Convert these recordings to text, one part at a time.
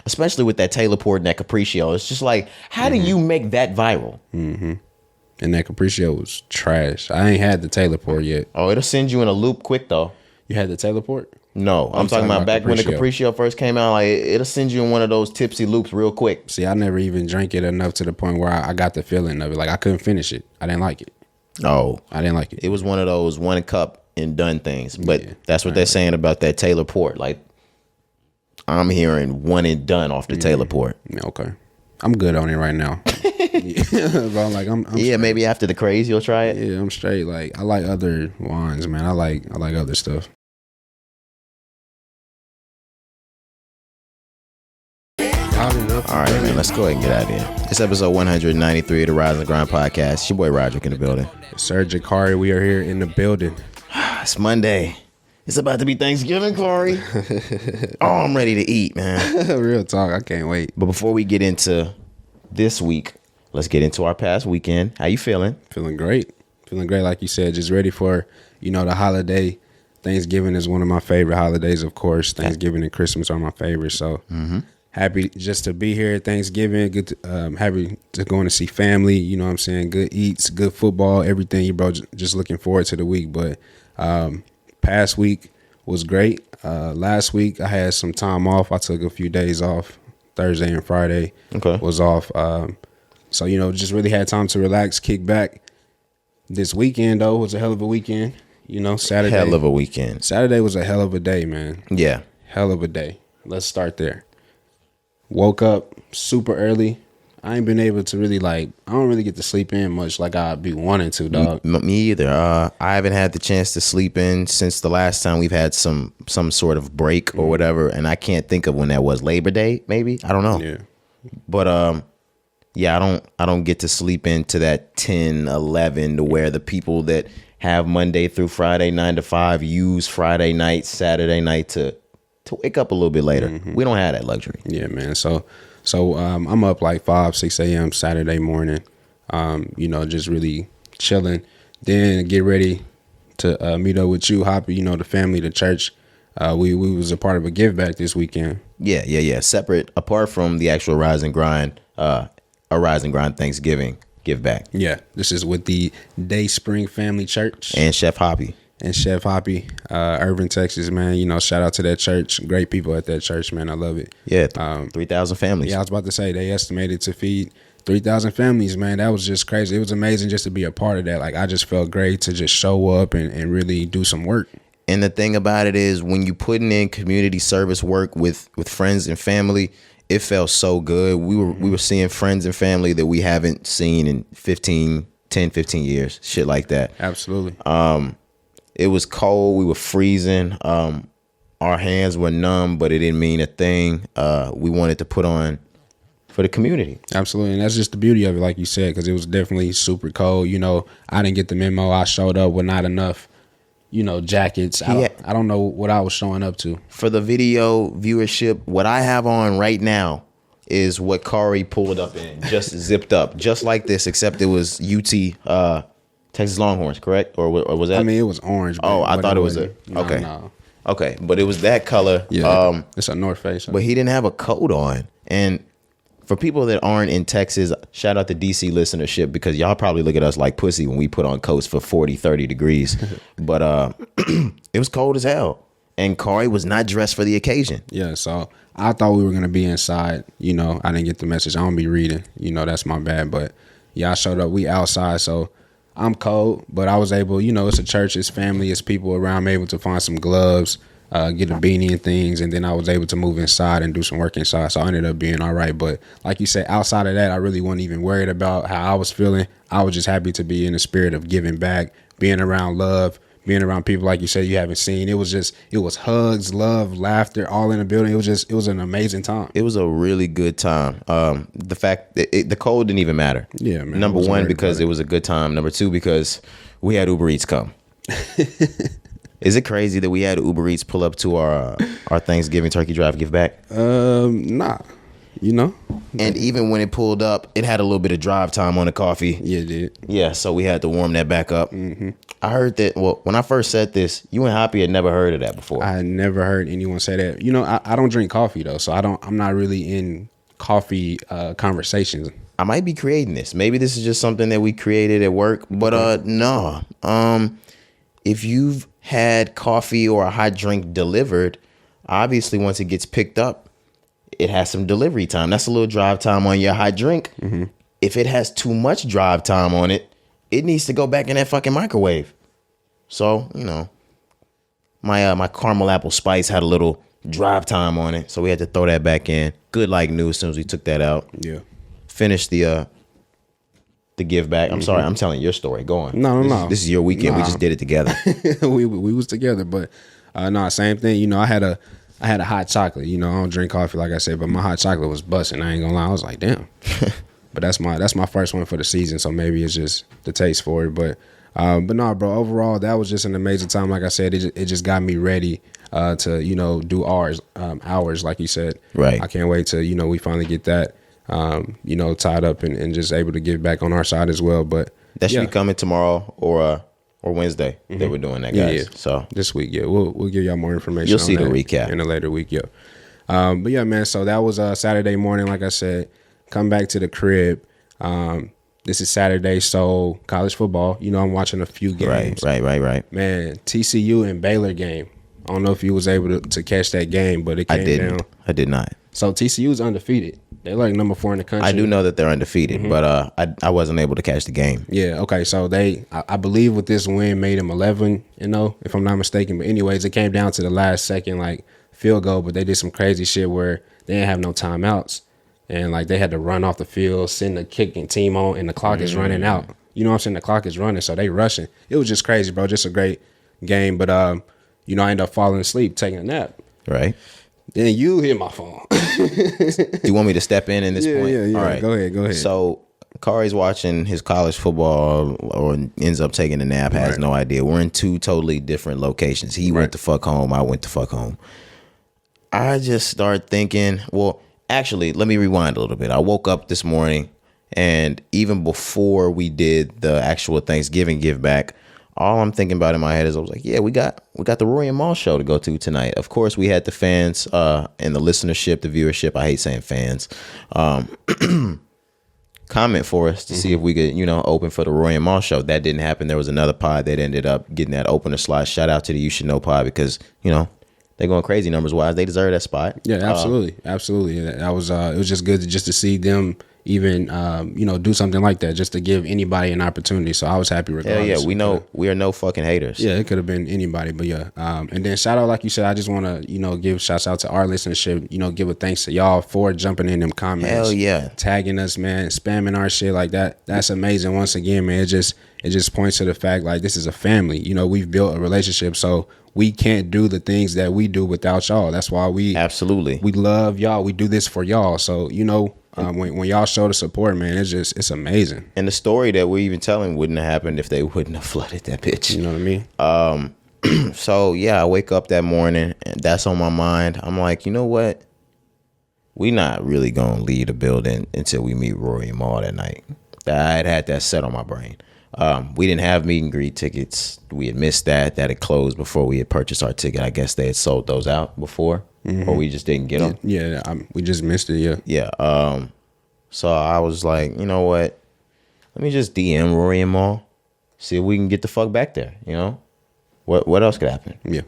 especially with that Taylor Port and that Capriccio. It's just like, how do you make that viral? Mm-hmm. And that Capriccio was trash. I ain't had the Taylor Port yet. Oh, it'll send you in a loop quick though. You had the Taylor Port? No, I'm talking about back when the Capriccio first came out. Like it'll send you in one of those tipsy loops real quick. See, I never even drank it enough to the point where I got the feeling of it. Like I couldn't finish it. I didn't like it. Oh, I didn't like it. It was one of those one cup and done things. But that's what they're saying about that Taylor Port. Like I'm hearing one and done off the Taylor Port. Okay, I'm good on it right now. But I'm yeah, maybe after the craze you'll try it. Yeah, I'm straight. Like I like other wines, man. I like other stuff. All right, man, let's go ahead and get out of here. It's episode 193 of the Rise and Grind podcast. It's your boy Roderick in the building. Roderick Cari, we are here in the building. It's Monday. It's about to be Thanksgiving, Corey. Oh, I'm ready to eat, man. Real talk, I can't wait. But before we get into this week, let's get into our past weekend. How you feeling? Feeling great. Feeling great, like you said. Just ready for, the holiday. Thanksgiving is one of my favorite holidays, of course. Thanksgiving and Christmas are my favorites, so... Happy just to be here at Thanksgiving. Good to, happy to going to see family. You know what I'm saying? Good eats, good football, everything, bro. Just looking forward to the week. But past week was great. Last week I had some time off. I took a few days off. Thursday and Friday was off. So, just really had time to relax, kick back. This weekend, though, was a hell of a weekend. Saturday. Hell of a weekend. Saturday was a hell of a day, man. Yeah. Hell of a day. Let's start there. Woke up super early. I ain't been able to really I don't really get to sleep in much like I'd be wanting to, dog. Me either. I haven't had the chance to sleep in since the last time we've had some sort of break or whatever, and I can't think of when that was. Labor Day, maybe? I don't know. Yeah. But yeah, I don't get to sleep into that 10, 11 to where the people that have Monday through Friday 9 to 5 use Friday night, Saturday night to wake up a little bit later. We don't have that luxury. Yeah, man. So I'm up like 5, 6 a.m. Saturday morning, just really chilling. Then get ready to meet up with you, Hoppy, the family, the church. We was a part of a give back this weekend. Yeah. Separate, apart from the actual Rise and Grind, a Rise and Grind Thanksgiving give back. Yeah, this is with the Day Spring Family Church. And Chef Hoppy. Irving, Texas, man. Shout out to that church. Great people at that church, man. I love it. Yeah, 3,000 families. Yeah, I was about to say they estimated to feed 3,000 families, man. That was just crazy. It was amazing just to be a part of that. Like, I just felt great to just show up and really do some work. And the thing about it is, when you putting in community service work with friends and family, it felt so good. We were seeing friends and family that we haven't seen in 10, 15 years. Shit like that. Absolutely. It was cold. We were freezing. Our hands were numb, but it didn't mean a thing. We wanted to put on for the community. Absolutely. And that's just the beauty of it, like you said, because it was definitely super cold. I didn't get the memo. I showed up with not enough, jackets. I don't know what I was showing up to. For the video viewership, what I have on right now is what Cari pulled up in, just zipped up, just like this, except it was UT Texas Longhorns, correct? Or was that? I mean, it was orange. Oh, I thought it was okay. No. Okay, but it was that color. Yeah, it's a North Face. But he didn't have a coat on. And for people that aren't in Texas, shout out to DC listenership, because y'all probably look at us like pussy when we put on coats for 40, 30 degrees. But it was cold as hell. And Cari was not dressed for the occasion. Yeah, so I thought we were going to be inside. I didn't get the message. I don't be reading. That's my bad. But yeah, I showed up. We outside, so I'm cold, but I was able, it's a church, it's family, it's people around. I'm able to find some gloves, get a beanie and things, and then I was able to move inside and do some work inside. So I ended up being all right. But like you said, outside of that, I really wasn't even worried about how I was feeling. I was just happy to be in the spirit of giving back, being around love, being around people like you said you haven't seen. It was hugs, love, laughter, all in the building. It was an amazing time. It was a really good time. The fact that the cold didn't even matter. Yeah, man. Number one, because it was a good time. Number two, because we had Uber Eats come. Is it crazy that we had Uber Eats pull up to our Thanksgiving turkey drive give back? Nah. And even when it pulled up, it had a little bit of drive time on the coffee. Yeah, it did. Yeah, so we had to warm that back up. I heard that. Well, when I first said this, you and Hoppy had never heard of that before. I had never heard anyone say that. You know, I don't drink coffee though, so I'm not really in coffee conversations. I might be creating this. Maybe this is just something that we created at work. But no. If you've had coffee or a hot drink delivered, obviously once it gets picked up, it has some delivery time. That's a little drive time on your hot drink. Mm-hmm. If it has too much drive time on it, it needs to go back in that fucking microwave. So, you know, my caramel apple spice had a little drive time on it, so we had to throw that back in. Good like new as soon as we took that out. Yeah. Finished the give back. I'm sorry, I'm telling your story. Go on. No. This is your weekend. We just did it together. we was together, but no, same thing. You know, I had a hot chocolate. You know, I don't drink coffee like I said, but my hot chocolate was busting. I ain't gonna lie. I was like, damn. But that's my first one for the season, so maybe it's just the taste for it. But no, bro. Overall, that was just an amazing time. Like I said, it just got me ready to do hours, like you said. Right. I can't wait to we finally get that tied up and just able to get back on our side as well. But that should be coming tomorrow or Wednesday. Mm-hmm. That we're doing that, guys. Yeah. So this week, we'll give y'all more information. You'll see the recap in a later week. Yeah. But yeah, man. So that was Saturday morning. Like I said. Come back to the crib. This is Saturday, so college football. You know, I'm watching a few games. Right. Man, TCU and Baylor game. I don't know if you was able to catch that game, but it came down. I did not. So TCU's undefeated. They're like number 4 in the country. I do know that they're undefeated, mm-hmm. but I wasn't able to catch the game. Yeah, okay. So I believe with this win made them 11-0, if I'm not mistaken. But anyways, it came down to the last second field goal, but they did some crazy shit where they didn't have no timeouts. And they had to run off the field, send the kicking team on, and the clock is running out. You know what I'm saying? The clock is running, so they rushing. It was just crazy, bro. Just a great game. But I ended up falling asleep, taking a nap. Right. Then you hit my phone. You want me to step in this point? Yeah. All right. Go ahead. So Cari's watching his college football or ends up taking a nap, has no idea. We're in 2 totally different locations. He went to fuck home. I went to fuck home. I just start thinking, well, actually, let me rewind a little bit. I woke up this morning, and even before we did the actual Thanksgiving give back, all I'm thinking about in my head is I was like, yeah, we got the Roy and Mal show to go to tonight. Of course, we had the fans and the listenership, the viewership. I hate saying fans. Comment for us to see if we could, open for the Roy and Mal show. That didn't happen. There was another pod that ended up getting that opener slot. Shout out to the You Should Know pod because, they're going crazy numbers wise. They deserve that spot. Yeah, absolutely. That was it was just good to see them even do something like that, just to give anybody an opportunity. So I was happy regardless. Yeah, we know we are no fucking haters. Yeah, it could have been anybody, but yeah. And then shout out, like you said, I just want to give shouts out to our listenership. Give a thanks to y'all for jumping in them comments. Hell yeah, tagging us, man, spamming our shit like that. That's amazing. Once again, man, it just points to the fact this is a family. We've built a relationship, so we can't do the things that we do without y'all. That's why we love y'all. We do this for y'all. So when y'all show the support, man, it's amazing. And the story that we're even telling wouldn't have happened if they wouldn't have flooded that bitch. You know what I mean? So yeah, I wake up that morning and that's on my mind. I'm like, you know what? We not really gonna leave the building until we meet Rory and Maul that night. I had that set on my brain. We didn't have meet and greet tickets. We had missed that. That had closed before we had purchased our ticket. I guess they had sold those out before, or we just didn't get them. Yeah, we just missed it. Yeah. Yeah. So I was like, you know what? Let me just DM Rory and Maul, see if we can get the fuck back there. What else could happen? Yeah.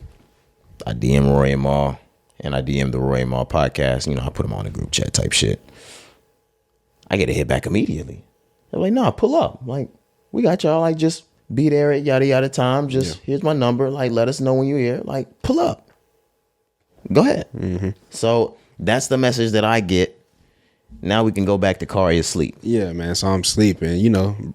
I DM Rory and Maul, and I DM the Rory and Maul podcast. I put them on a group chat type shit. I get a hit back immediately. They're like, nah, pull up. I'm like, we got y'all. Just be there at yada yada time. Here's my number. Let us know when you're here. Pull up. Go ahead. Mm-hmm. So that's the message that I get. Now we can go back to Cari asleep. Yeah, man. So I'm sleeping.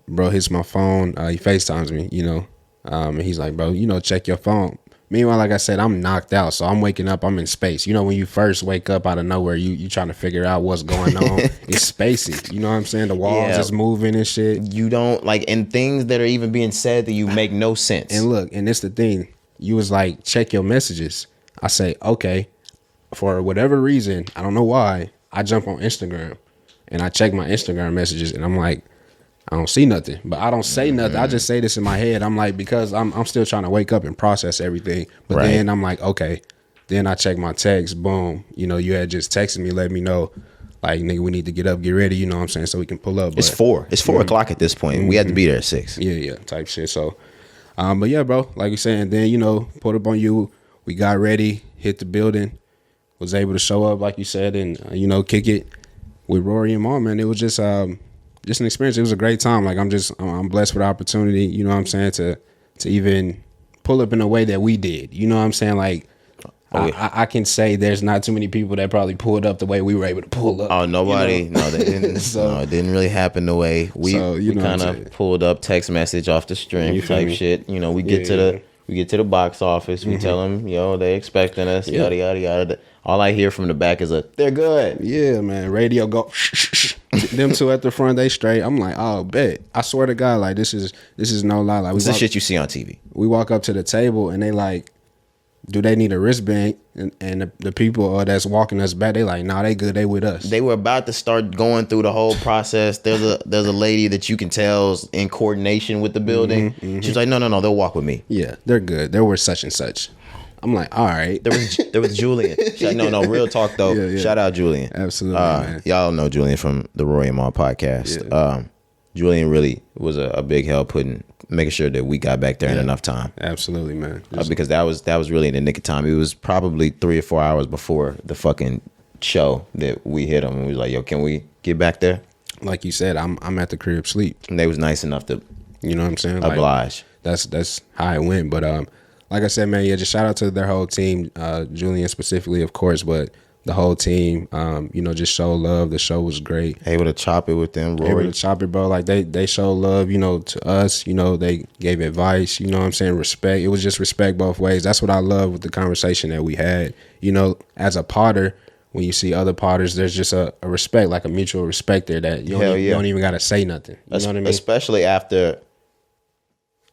Bro hits my phone. He FaceTimes me. And he's like, bro, check your phone. Meanwhile, like I said, I'm knocked out, so I'm waking up. I'm in space. When you first wake up out of nowhere, you trying to figure out what's going on. It's spacey. You know what I'm saying? The walls just moving and shit. You don't and things that are even being said that you make no sense. And look, and it's the thing. You was like, check your messages. I say, okay. For whatever reason, I don't know why, I jump on Instagram and I check my Instagram messages and I'm like, I don't see nothing, but I don't say nothing. I just say this in my head. I'm like, because I'm still trying to wake up and process everything. But then I'm like, okay. Then I check my text. Boom. You know, you had just texted me, let me know, like, nigga, we need to get up, get ready. You know what I'm saying? So we can pull up. But, it's 4. It's 4 o'clock at this point. We had to be there at 6. Yeah, type shit. So, but yeah, bro, like you saying, then, you know, pulled up on you. We got ready, hit the building, was able to show up, like you said, and, you know, kick it with Rory and Mom, man. It was just an experience. It was a great time. Like, I'm blessed with the opportunity, you know what I'm saying, to even pull up in a way that we did. You know what I'm saying? Like, I can say there's not too many people that probably pulled up the way we were able to pull up. Oh, nobody. You know? No, they didn't. No, it didn't really happen the way we kind of pulled up, text message off the string type shit. You know, we get to the box office. We tell them, yo, they expecting us. Yada yada yada. All I hear from the back is they're good. Yeah, man. Radio go. Them two at the front, they straight. I'm like, oh, bet. I swear to God, like this is no lie. Like, this is shit you see on TV. We walk up to the table and they like, do they need a wristband? And the people that's walking us back, they like, nah, they good. They with us. They were about to start going through the whole process. There's a lady that you can tell's in coordination with the building. She's like, no, they'll walk with me. Yeah, they're good. They're with such and such. I'm like, all right. There was Julian. She's like, no, real talk though. Yeah. Shout out Julian. Absolutely, man. Y'all know Julian from the Roy and Maul podcast. Yeah. Julian really was a big help making sure that we got back there in enough time. Absolutely, man. Because that was really in the nick of time. It was probably 3 or 4 hours before the fucking show that we hit them. And we was like, yo, can we get back there? Like you said, I'm at the crib sleep. And they was nice enough to, you know what I'm saying? Oblige. Like, that's how it went. But like I said, man, yeah, just shout out to their whole team, Julian specifically, of course, but the whole team, you know, just show love. The show was great. Able to chop it with them, Rory. Able to chop it, bro. Like, they show love, you know, to us. You know, they gave advice, you know what I'm saying, respect. It was just respect both ways. That's what I love with the conversation that we had. You know, as a potter, when you see other potters, there's just a respect, like a mutual respect there that you don't even got to say nothing. You know what I mean? Especially after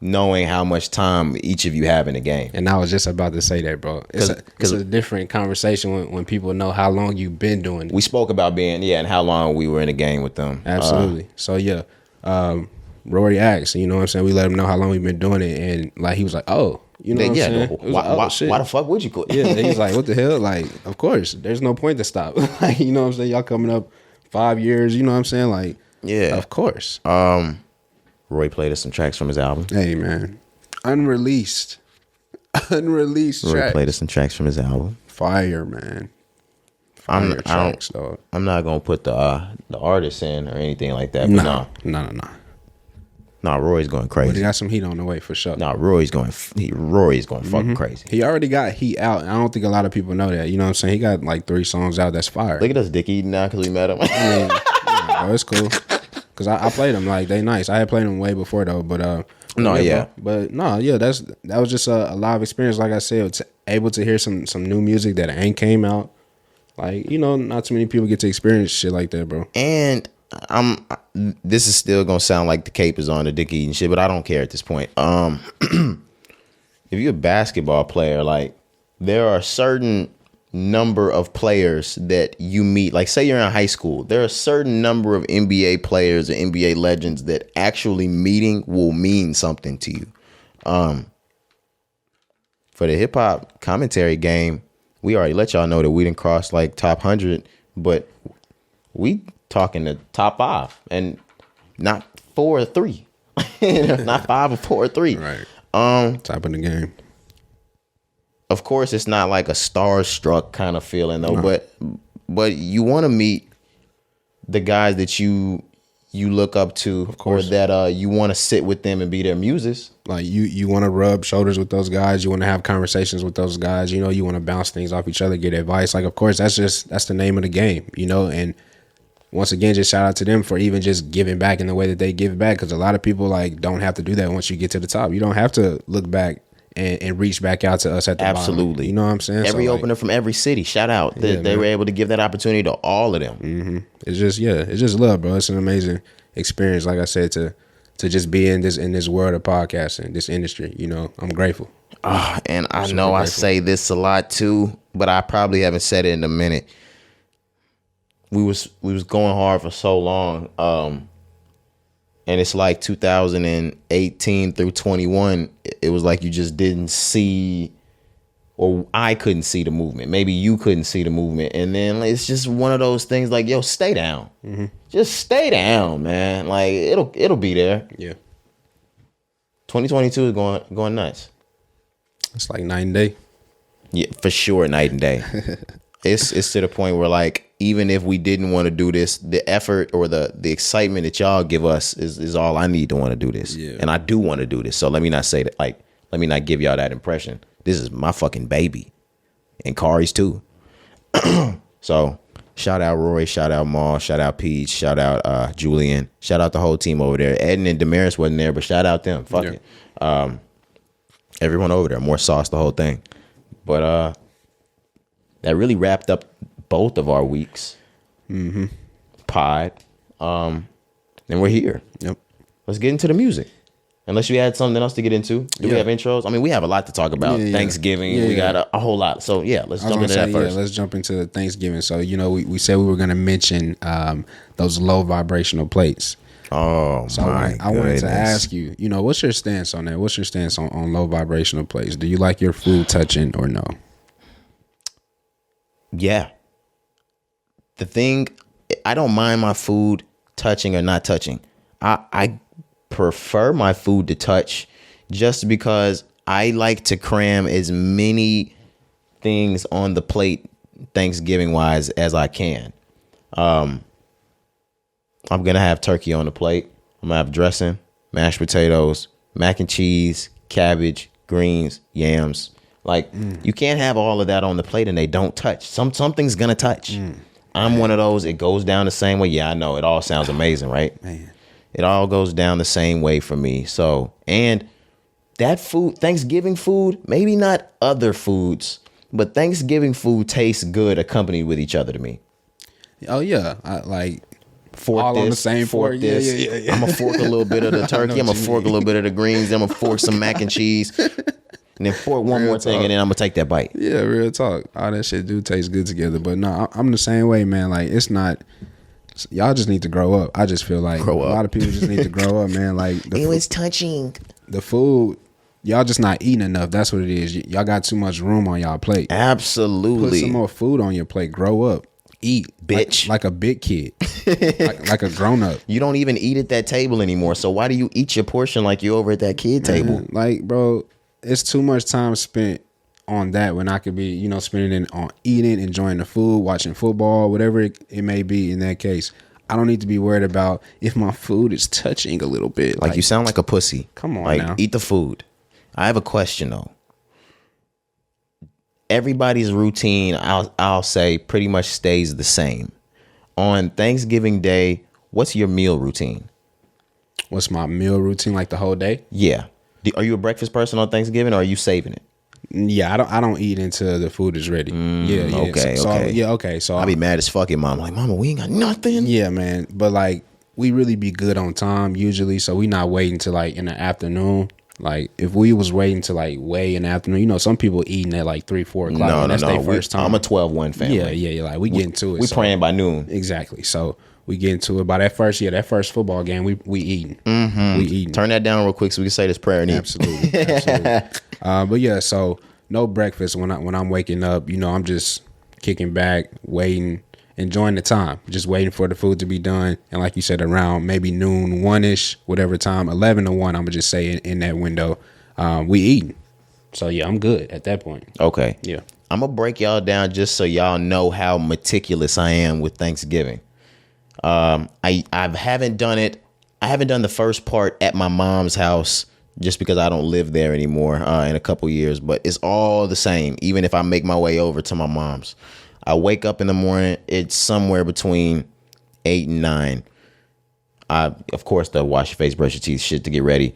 knowing how much time each of you have in the game. And I was just about to say that, bro. It's a different conversation when people know how long you've been doing it. We spoke about and how long we were in the game with them. Absolutely. So, yeah, Rory asked, you know what I'm saying? We let him know how long we've been doing it. And, like, he was like, oh, you know what I'm saying? Why the fuck would you quit? Yeah, he's like, what the hell? Like, of course, there's no point to stop. Like, you know what I'm saying? Y'all coming up 5 years, you know what I'm saying? Like, yeah, of course. Roy played us some tracks from his album. Hey, man. Unreleased tracks. Roy played us some tracks from his album. Fire, man. I'm not going to put the artist in or anything like that. No. Nah, Roy's going crazy. But he got some heat on the way for sure. Nah, Roy's going fucking crazy. He already got heat out. I don't think a lot of people know that. You know what I'm saying? He got like 3 songs out that's fire. Look at us dick eating now because we met him. Bro, it's cool. Because I played them, like, they nice. I had played them way before, though, but... that was just a live experience, like I said, able to hear some new music that ain't came out. Like, you know, not too many people get to experience shit like that, bro. And this is still going to sound like the cape is on the dick eating shit, but I don't care at this point. If you're a basketball player, like, there are certain number of players that you meet, like say you're in high school, there are a certain number of NBA players or NBA legends that actually meeting will mean something to you. For the hip hop commentary game, we already let y'all know that we didn't cross like top 100, but we talking the top 5 and not 4 or 3, not 5 or 4 or 3. Right. Top of the game. Of course, it's not like a starstruck kind of feeling though, no. but you want to meet the guys that you look up to, of course, or that you want to sit with them and be their muses. Like you want to rub shoulders with those guys, you want to have conversations with those guys, you know, you want to bounce things off each other, get advice. Like, of course, that's the name of the game, you know. And once again, just shout out to them for even just giving back in the way that they give back, because a lot of people like don't have to do that once you get to the top. You don't have to look back and reach back out to us at the Absolutely. bottom. You know what I'm saying? Every opener from every city, shout out. They were able to give that opportunity to all of them. Mm-hmm. It's just love, bro. It's an amazing experience, like I said, to just be in this world of podcasting, this industry. You know, I'm grateful. And I know grateful. I say this a lot too, but I probably haven't said it in a minute. We was going hard for so long. And it's like 2018 through 21, it was like you just didn't see, or I couldn't see the movement. Maybe you couldn't see the movement. And then it's just one of those things like, yo, stay down. Just stay down, man. Like it'll be there. Yeah. 2022 is going nuts. It's like night and day. Yeah, for sure, night and day. It's to the point where, like, even if we didn't want to do this, the effort or the excitement that y'all give us is all I need to want to do this. Yeah. And I do want to do this. So let me not say that, like, let me not give y'all that impression. This is my fucking baby. And Cari's too. So shout out Roy, shout out Maul, shout out Peach, shout out Julian, shout out the whole team over there. Eden and Damaris wasn't there, but shout out them. Fuck it. Everyone over there, more sauce, the whole thing. But that really wrapped up both of our weeks. Pod. And we're here. Yep. Let's get into the music. Unless you had something else to get into. Do we have intros? I mean, we have a lot to talk about. Thanksgiving. We got a whole lot. So, yeah, let's jump into that first. Yeah, let's jump into Thanksgiving. So, we said we were going to mention those low vibrational plates. Oh, so my I wanted to ask you, what's your stance on that? What's your stance on low vibrational plates? Do you like your food touching or no? Yeah. The thing, I don't mind my food touching or not touching. I prefer my food to touch just because I like to cram as many things on the plate Thanksgiving wise as I can. I'm going to have turkey on the plate. I'm going to have dressing, mashed potatoes, mac and cheese, cabbage, greens, yams. Like, you can't have all of that on the plate and they don't touch. Something's going to touch. I'm one of those. It goes down the same way. Yeah, I know. It all sounds amazing, right? Man. It all goes down the same way for me. So, and that food, Thanksgiving food, maybe not other foods, but Thanksgiving food tastes good accompanied with each other to me. Oh, yeah. I like fork all this, on the same fork this. Yeah. I'm going to fork a little bit of the turkey. I'm going to fork a little bit of the greens. I'm going to fork some mac and cheese. And then fork one more thing, and then I'm going to take that bite. Yeah, real talk. All that shit do taste good together. But no, I'm the same way, man. Like, it's not... Y'all just need to grow up. I just feel like a lot of people just need to grow up, man. Like it was touching. The food, y'all just not eating enough. That's what it is. Y'all got too much room on y'all plate. Absolutely. Put some more food on your plate. Grow up. Eat. Bitch. Like a big kid. like a grown up. You don't even eat at that table anymore. So why do you eat your portion like you over at that kid table? Like, bro, it's too much time spent on that when I could be, spending it on eating, enjoying the food, watching football, whatever it may be in that case. I don't need to be worried about if my food is touching a little bit. Like you sound like a pussy. Come on, like, now. Eat the food. I have a question though. Everybody's routine, I'll say, pretty much stays the same. On Thanksgiving Day, what's your meal routine? What's my meal routine, like the whole day? Yeah. Are you a breakfast person on Thanksgiving, or are you saving it? Yeah, I don't eat until the food is ready. Yeah. Okay. So I'll be mad as fuck at mom. Like, mama, we ain't got nothing. Yeah, man. But like, we really be good on time usually, so we not waiting till like in the afternoon. Like, if we was waiting to like way in the afternoon, some people eating at like 3-4 o'clock. No. That's their first time. I'm a 12-1 family. Yeah. Like, we get into it. We praying by noon. Exactly. So we get into it by that first football game. We eating. We eating. Turn that down real quick so we can say this prayer and eat. Absolutely. But yeah, so no breakfast when I'm waking up. I'm just kicking back, waiting, enjoying the time, just waiting for the food to be done. And like you said, around maybe noon, 1-ish, whatever time, 11 to 1, I'm gonna just say in that window, we eating. So yeah, I'm good at that point. Okay. Yeah. I'm gonna break y'all down just so y'all know how meticulous I am with Thanksgiving. I haven't done it. I haven't done the first part at my mom's house just because I don't live there anymore in a couple years, but it's all the same. Even if I make my way over to my mom's, I wake up in the morning. It's somewhere between 8 and 9. Of course, the wash your face, brush your teeth, shit to get ready.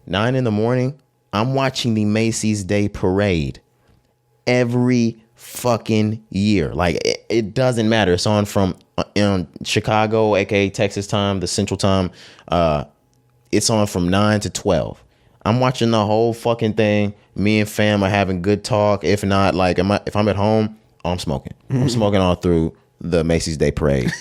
9 in the morning, I'm watching the Macy's Day Parade every fucking year. Like, it doesn't matter. It's on from in Chicago, aka Texas time, the Central time. It's on from 9 to 12. I'm watching the whole fucking thing. Me and fam are having good talk. If not, like, if I'm at home, I'm smoking. I'm smoking all through the Macy's Day Parade.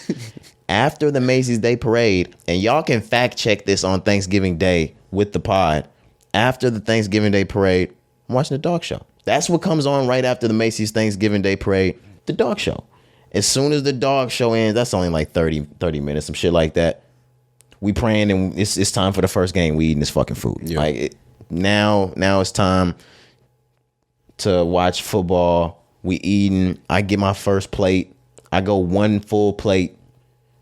after the Macy's Day Parade, and y'all can fact check this on Thanksgiving Day with the pod. After the Thanksgiving Day Parade, I'm watching the dog show. That's what comes on right after the Macy's Thanksgiving Day Parade, the dog show. As soon as the dog show ends, that's only like 30 minutes, some shit like that. We praying and it's time for the first game. We eating this fucking food. Yeah. Like now it's time to watch football. We eating. I get my first plate. I go one full plate.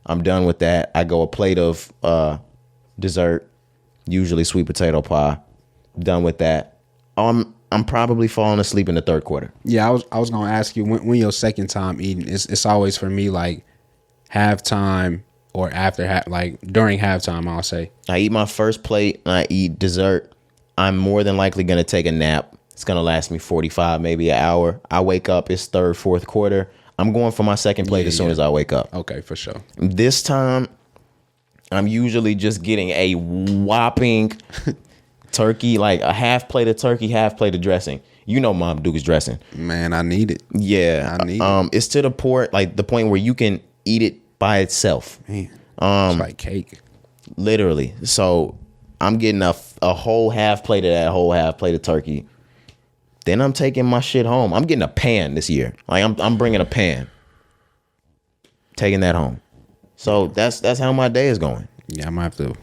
I'm done with that. I go a plate of dessert, usually sweet potato pie. Done with that. I'm probably falling asleep in the third quarter. Yeah, I was gonna ask you when your second time eating. It's always for me like halftime or after like during halftime. I'll say I eat my first plate and I eat dessert. I'm more than likely gonna take a nap. It's gonna last me 45, maybe an hour. I wake up. It's third, fourth quarter. I'm going for my second plate as soon as I wake up. Okay, for sure. This time, I'm usually just getting a whopping turkey, like a half plate of turkey, half plate of dressing. You know Mom Duke's dressing. Man, I need it. Yeah. I need it. It's to the point, like the point where you can eat it by itself. Man, it's like cake. Literally. So I'm getting a whole half plate of that whole half plate of turkey. Then I'm taking my shit home. I'm getting a pan this year. Like I'm bringing a pan. Taking that home. So that's how my day is going. Yeah, I'm gonna have to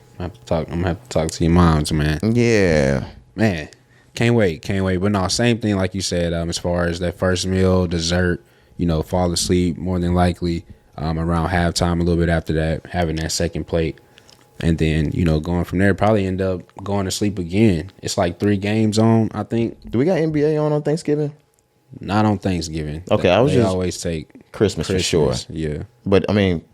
talk. I'm gonna have to talk to your moms, man. Yeah, man. Can't wait. But no, same thing like you said. As far as that first meal, dessert, fall asleep more than likely. Around halftime, a little bit after that, having that second plate, and then going from there. Probably end up going to sleep again. It's like 3 games on, I think. Do we got NBA on Thanksgiving? Not on Thanksgiving. Okay, they always take Christmas for sure. Yeah, but I mean,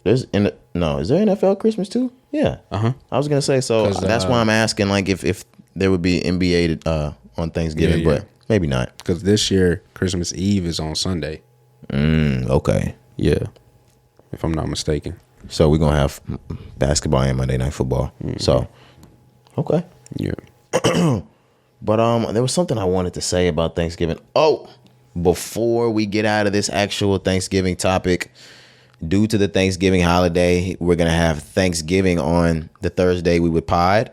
is there NFL Christmas too? Yeah. I was gonna say so. That's why I'm asking, like, if there would be NBA on Thanksgiving, but maybe not. Because this year Christmas Eve is on Sunday. Okay. Yeah, if I'm not mistaken. So we're gonna have basketball and Monday Night Football. So, okay. Yeah. But there was something I wanted to say about Thanksgiving. Oh, before we get out of this actual Thanksgiving topic, due to the Thanksgiving holiday, we're going to have Thanksgiving on the Thursday we would pod.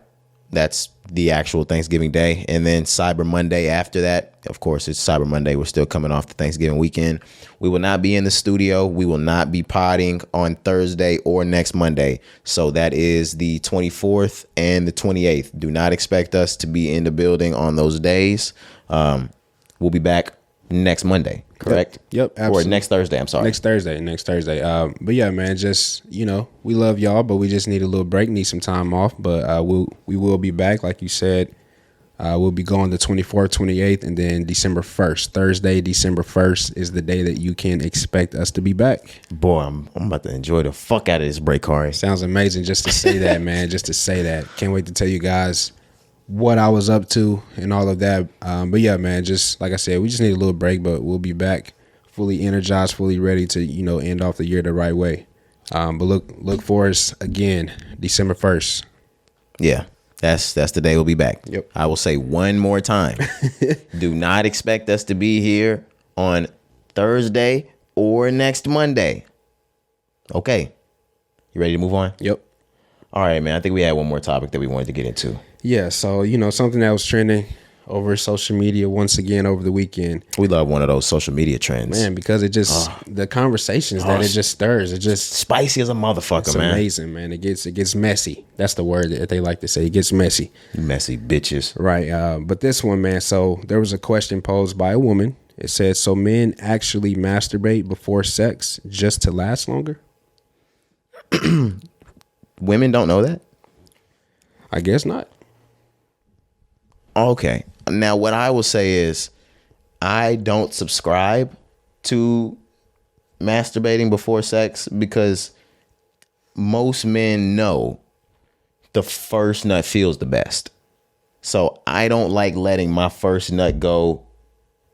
That's the actual Thanksgiving day. And then Cyber Monday after that. Of course, it's Cyber Monday. We're still coming off the Thanksgiving weekend. We will not be in the studio. We will not be podding on Thursday or next Monday. So that is the 24th and the 28th. Do not expect us to be in the building on those days. We'll be back next Monday, correct? Yep, absolutely. Or next Thursday, I'm sorry. Next Thursday. But yeah, man, just, we love y'all, but we just need a little break, need some time off. But we will be back, like you said. We'll be going the 24th, 28th, and then December 1st. Thursday, December 1st is the day that you can expect us to be back. Boy, I'm about to enjoy the fuck out of this break, Cari. Sounds amazing just to say that, man, just to say that. Can't wait to tell you guys what I was up to and all of that. But yeah, man, just like I said, we just need a little break, but we'll be back fully energized, fully ready to, end off the year the right way. But look for us again, December 1st. Yeah, that's the day we'll be back. Yep. I will say one more time. Do not expect us to be here on Thursday or next Monday. Okay. You ready to move on? Yep. All right, man. I think we had one more topic that we wanted to get into. Yeah, so, something that was trending over social media once again over the weekend. We love one of those social media trends. Man, because it just, the conversations that it just stirs. It just spicy as a motherfucker, it's man. It's amazing, man. It gets messy. That's the word that they like to say. It gets messy. Messy bitches. Right. But this one, man, so there was a question posed by a woman. It said, so men actually masturbate before sex just to last longer? Women don't know that? I guess not. Okay. Now, what I will say is I don't subscribe to masturbating before sex because most men know the first nut feels the best. So I don't like letting my first nut go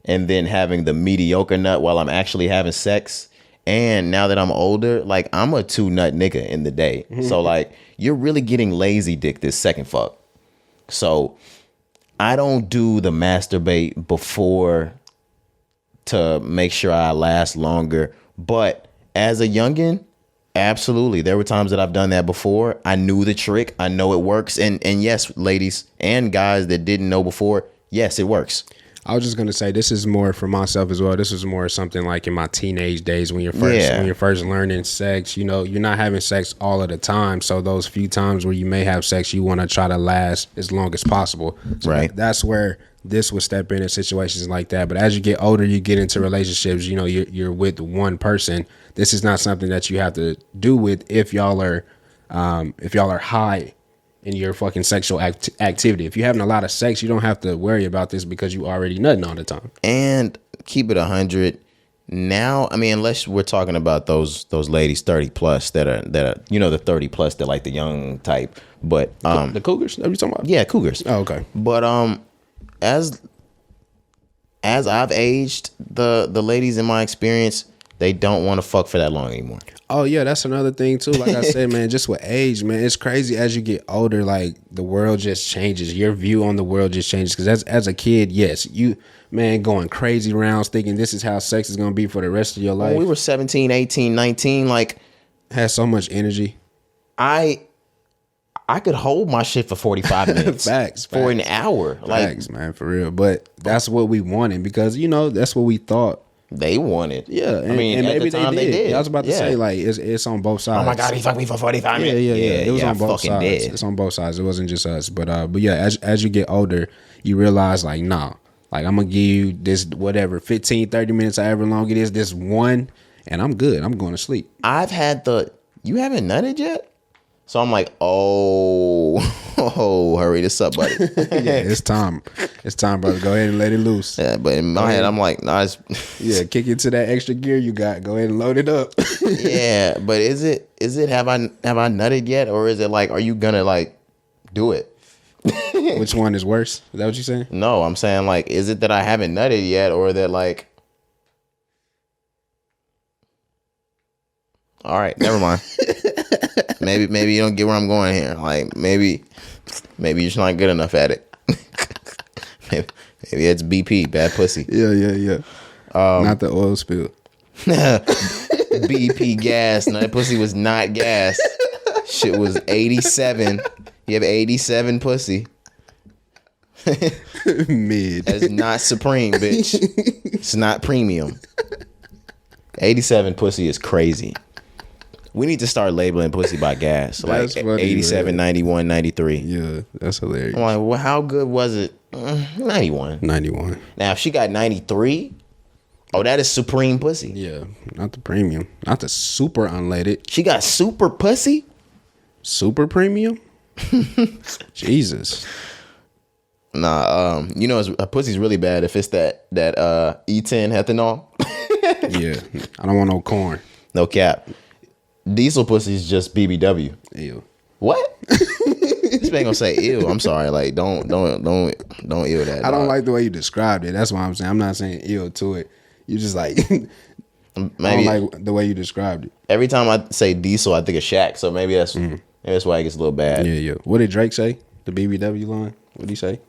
and then having the mediocre nut while I'm actually having sex. And now that I'm older, like, I'm a 2-nut nigga in the day. So, like, you're really getting lazy dick this second fuck. So I don't do the masturbate before to make sure I last longer. But as a youngin', Absolutely. There were times that I've done that before. I knew the trick. I know it works. And yes, ladies and guys that didn't know before, yes, it works. I was just gonna say this is more for myself as well. This is more something like in my teenage days when you're first learning sex. You know, you're not having sex all of the time. So those few times where you may have sex, you want to try to last as long as possible. So right. That's where this would step in situations like that. But as you get older, you get into relationships. You know, you're with one person. This is not something that you have to do with if y'all are high in your fucking sexual activity. If you're having a lot of sex, you don't have to worry about this because you already nutting all the time. And keep it 100. Now, I mean, unless we're talking about those ladies 30 plus that are you know, the 30 plus, they're like the young type. But the cougars, are you talking about? Yeah, cougars. Oh, okay. But as I've aged, the ladies in my experience, they don't want to fuck for that long anymore. Oh yeah, that's another thing too. Like I said, man, just with age, man, it's crazy as you get older. Like the world just changes. Your view on the world just changes. Because as a kid, yes, you man going crazy rounds, thinking this is how sex is gonna be for the rest of your life. When we were 17, 18, 19, like had so much energy. I could hold my shit for 45 minutes. Facts. For an hour. Facts, man, for real. But that's what we wanted because, you know, that's what we thought. They wanted. Yeah. And, I mean, and maybe the they did. I was about to say, like, it's on both sides. Oh, my God, he fucked me for 45 minutes. Yeah. It was on both sides. Dead. It's on both sides. It wasn't just us. But yeah, as you get older, you realize, like, nah. Like, I'm going to give you this, whatever, 15, 30 minutes, however long it is, this one, and I'm good. I'm going to sleep. I've had you haven't nutted yet? So I'm like, oh, hurry this up, buddy. Yeah, it's time. It's time, brother. Go ahead and let it loose. Yeah, but in my head, I'm like, nah, yeah, kick into that extra gear you got. Go ahead and load it up. Yeah, but is it have I nutted yet, or is it like, are you gonna like do it? Which one is worse? Is that what you're saying? No, I'm saying like, is it that I haven't nutted yet, or that like, all right, never mind. Maybe you don't get where I'm going here. Like maybe you're just not good enough at it. maybe it's BP, bad pussy. Yeah. Not the oil spill. BP gas. No, that pussy was not gas. Shit was 87. You have 87 pussy. Mid. That's not supreme, bitch. It's not premium. 87 pussy is crazy. We need to start labeling pussy by gas. Like funny, 87, man. 91, 93. Yeah, that's hilarious. I'm like, well, how good was it? 91. 91. Now, if she got 93, oh, that is supreme pussy. Yeah, not the premium. Not the super unleaded. She got super pussy? Super premium? Jesus. Nah, you know, a pussy's really bad if it's that E10 ethanol. Yeah, I don't want no corn. No cap. Diesel pussy is just BBW. Ew. What? This man gonna say ew. I'm sorry. Like don't ew that. I don't like the way you described it. That's why I'm saying. I'm not saying ew to it. You just like maybe I don't like the way you described it. Every time I say diesel, I think of Shaq. So maybe that's why it gets a little bad. Yeah. What did Drake say? The BBW line. What did he say?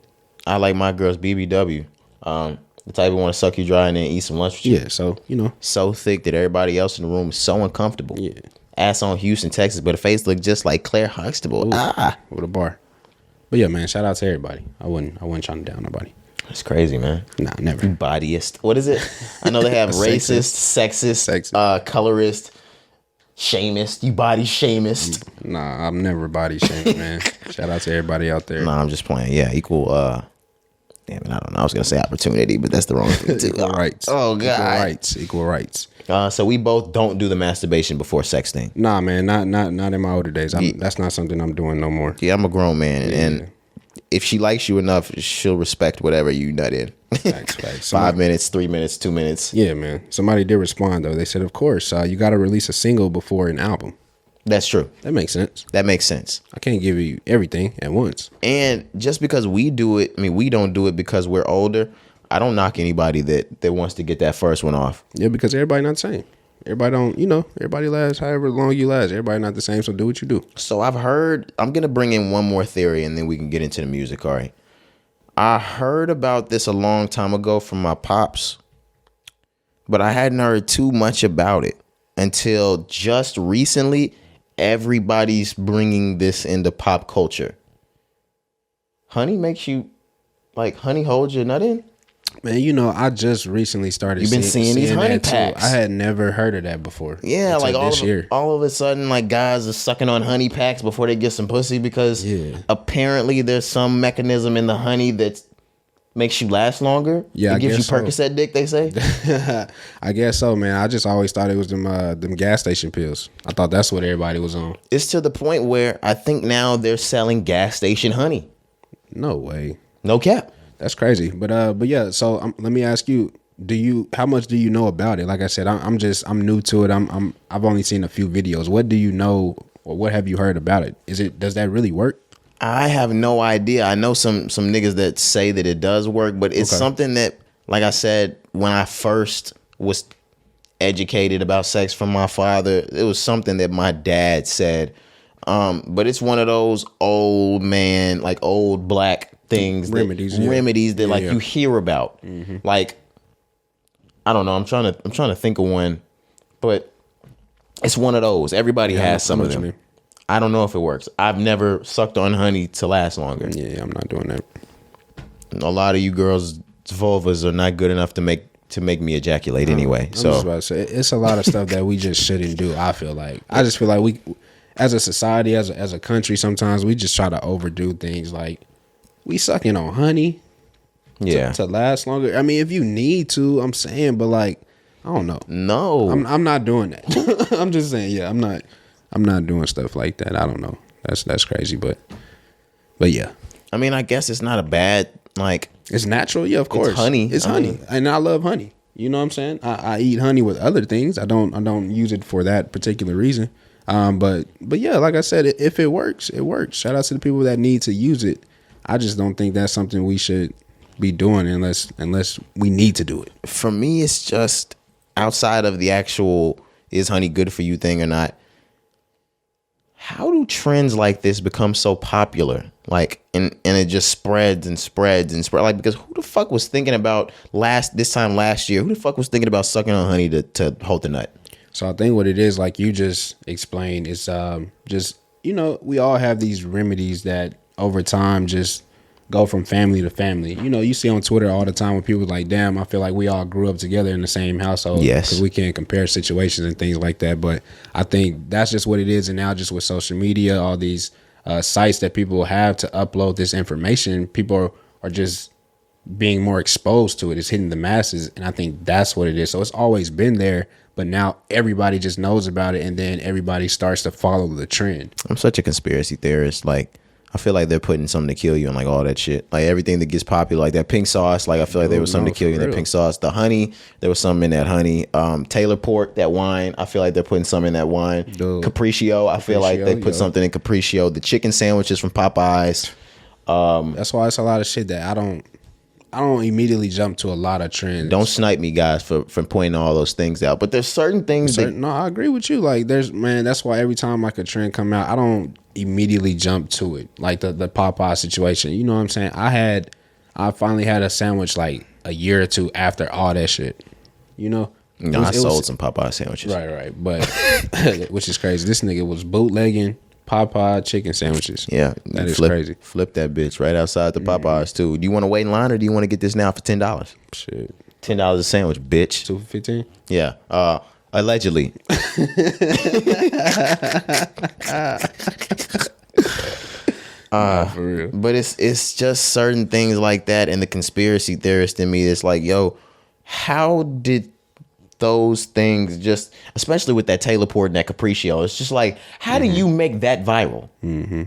I like my girls BBW. The type who want to suck you dry and then eat some lunch with you. Yeah. So you know, so thick that everybody else in the room is so uncomfortable. Yeah. Ass on Houston, Texas, but her face looked just like Claire Huxtable. Ooh, with a bar. But yeah, man, shout out to everybody. I wasn't trying to down nobody. That's crazy, man. Nah, never. You bodyist. What is it? I know they have racist, sexist, colorist, shamist. You body shamist. Nah, I'm never body shaming, man. Shout out to everybody out there. Nah, I'm just playing. Yeah, equal. Damn it, I don't know. I was gonna say opportunity, but that's the wrong thing too. Equal rights. Oh God. Equal rights. So we both don't do the masturbation before sexting. Nah, man, not in my older days. That's not something I'm doing no more. Yeah, I'm a grown man, and if she likes you enough, she'll respect whatever you nut in. Facts. 5 minutes, 3 minutes, 2 minutes. Yeah, man. Somebody did respond though. They said, of course, you got to release a single before an album. That's true. That makes sense. I can't give you everything at once. And just because we do it, I mean, we don't do it because we're older. I don't knock anybody that wants to get that first one off. Yeah, because everybody not the same. Everybody don't, everybody lasts however long you last. Everybody not the same, so do what you do. So I've heard, I'm going to bring in one more theory and then we can get into the music, all right? I heard about this a long time ago from my pops, but I hadn't heard too much about it until just recently, everybody's bringing this into pop culture. Honey makes you, like, honey holds your nut in? Man, you know, I just recently started seeing these honey packs. I had never heard of that before. Yeah, like all of a sudden, like, guys are sucking on honey packs before they get some pussy because apparently there's some mechanism in the honey that makes you last longer. Yeah, it gives you Percocet dick, they say. I guess so, man. I just always thought it was them gas station pills. I thought that's what everybody was on. It's to the point where I think now they're selling gas station honey. No way. No cap. That's crazy. But yeah. So let me ask you: how much do you know about it? Like I said, I'm new to it. I've only seen a few videos. What do you know, or what have you heard about it? Does that really work? I have no idea. I know some niggas that say that it does work, but it's something that, like I said, when I first was educated about sex from my father, it was something that my dad said. But it's one of those old man, like old black things, remedies that like you hear about. Mm-hmm. Like, I don't know. I'm trying to think of one, but it's one of those. Everybody has some of them. I don't know if it works. I've never sucked on honey to last longer. Yeah, I'm not doing that. A lot of you girls' vulvas are not good enough to make me ejaculate anyway. So I'm just about to say, it's a lot of stuff that we just shouldn't do. I just feel like we, as a society, as a country, sometimes we just try to overdo things. Like, we sucking on honey, to last longer. I mean, if you need to, I'm saying, but like, I don't know. No, I'm not doing that. I'm just saying, I'm not doing stuff like that. I don't know. That's crazy, but yeah. I mean, I guess it's not a bad, like, it's natural. Yeah, of course. It's honey. It's honey, and I love honey. You know what I'm saying? I eat honey with other things. I don't use it for that particular reason. But yeah, like I said, if it works, it works. Shout out to the people that need to use it. I just don't think that's something we should be doing unless we need to do it. For me, it's just outside of the actual is honey good for you thing or not. How do trends like this become so popular? Like, and it just spreads and spreads and spreads. Like, because who the fuck was thinking about this time last year? Who the fuck was thinking about sucking on honey to hold the nut? So I think what it is, like you just explained, is just, you know, we all have these remedies that over time just go from family to family. You know, you see on Twitter all the time when people like, damn, I feel like we all grew up together in the same household. Yes. Because we can't compare situations and things like that. But I think that's just what it is. And now just with social media, all these sites that people have to upload this information, people are just being more exposed to it. It's hitting the masses. And I think that's what it is. So it's always been there. But now everybody just knows about it. And then everybody starts to follow the trend. I'm such a conspiracy theorist. Like, I feel like they're putting something to kill you and like all that shit. Like everything that gets popular, like that pink sauce. Like I feel like there was something to kill you in that pink sauce. The honey, there was something in that honey. Taylor Port, that wine. I feel like they're putting something in that wine. Capriccio, I feel like they put something in Capriccio. The chicken sandwiches from Popeyes. That's why it's a lot of shit that I don't immediately jump to a lot of trends. Don't snipe me, guys, for pointing all those things out. But there's certain things no, I agree with you. Like that's why every time like a trend come out, I don't immediately jump to it. Like the Popeye situation. You know what I'm saying? I finally had a sandwich like a year or two after all that shit. You know? No, I sold some Popeye sandwiches. Right. But which is crazy. This nigga was bootlegging Popeye chicken sandwiches. Yeah, that is crazy. Flip that bitch right outside the Popeyes too. Do you want to wait in line or do you want to get this now for $10? Shit, $10 a sandwich, bitch. 215. Yeah, allegedly. For real. But it's just certain things like that, and the conspiracy theorist in me is like, yo, how did those things just, especially with that Taylor Port and that Capriccio, it's just like, how do you make that viral? Mm-hmm.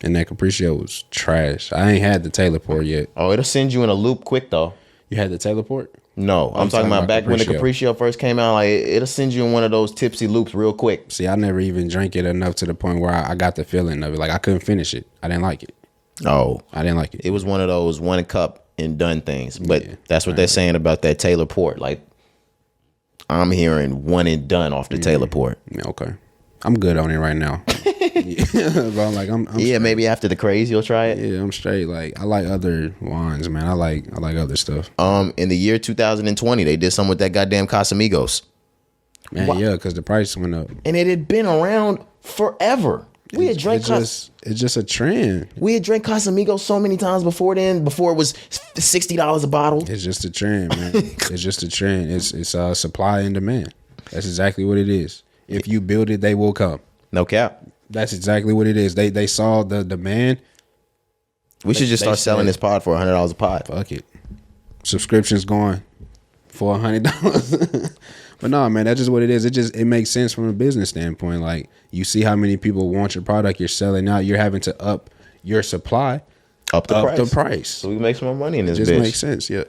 And that Capriccio was trash. I ain't had the Taylor Port yet. Oh, it'll send you in a loop quick though. You had the Taylor Port? No, I'm talking about back when the Capriccio first came out. Like it'll send you in one of those tipsy loops real quick. See, I never even drank it enough to the point where I got the feeling of it. Like I couldn't finish it. I didn't like it. Oh, I didn't like it. It was one of those one cup and done things. But that's what they're saying about that Taylor Port. Like I'm hearing one and done off the Taylor Port. Yeah, okay, I'm good on it right now. But I'm like, I'm yeah, straight. Maybe after the craze you'll try it. Yeah, I'm straight. Like I like other wines, man. I like other stuff. In the year 2020, they did something with that goddamn Casamigos. Man, yeah, because the price went up. And it had been around forever. We had drank it's just a trend. We had drank Casamigos so many times before then, before it was $60 a bottle. It's just a trend, man. It's just a trend. It's supply and demand. That's exactly what it is. If you build it, they will come. No cap. That's exactly what it is. They saw the demand. We should just start selling this pod for $100 a pod. Fuck it. Subscriptions going for $100. But no, man, that's just what it is. It makes sense from a business standpoint. Like, you see how many people want your product, you're selling out, you're having to up your supply, up the price, so we can make some more money in this. It just bitch. Makes sense, yeah.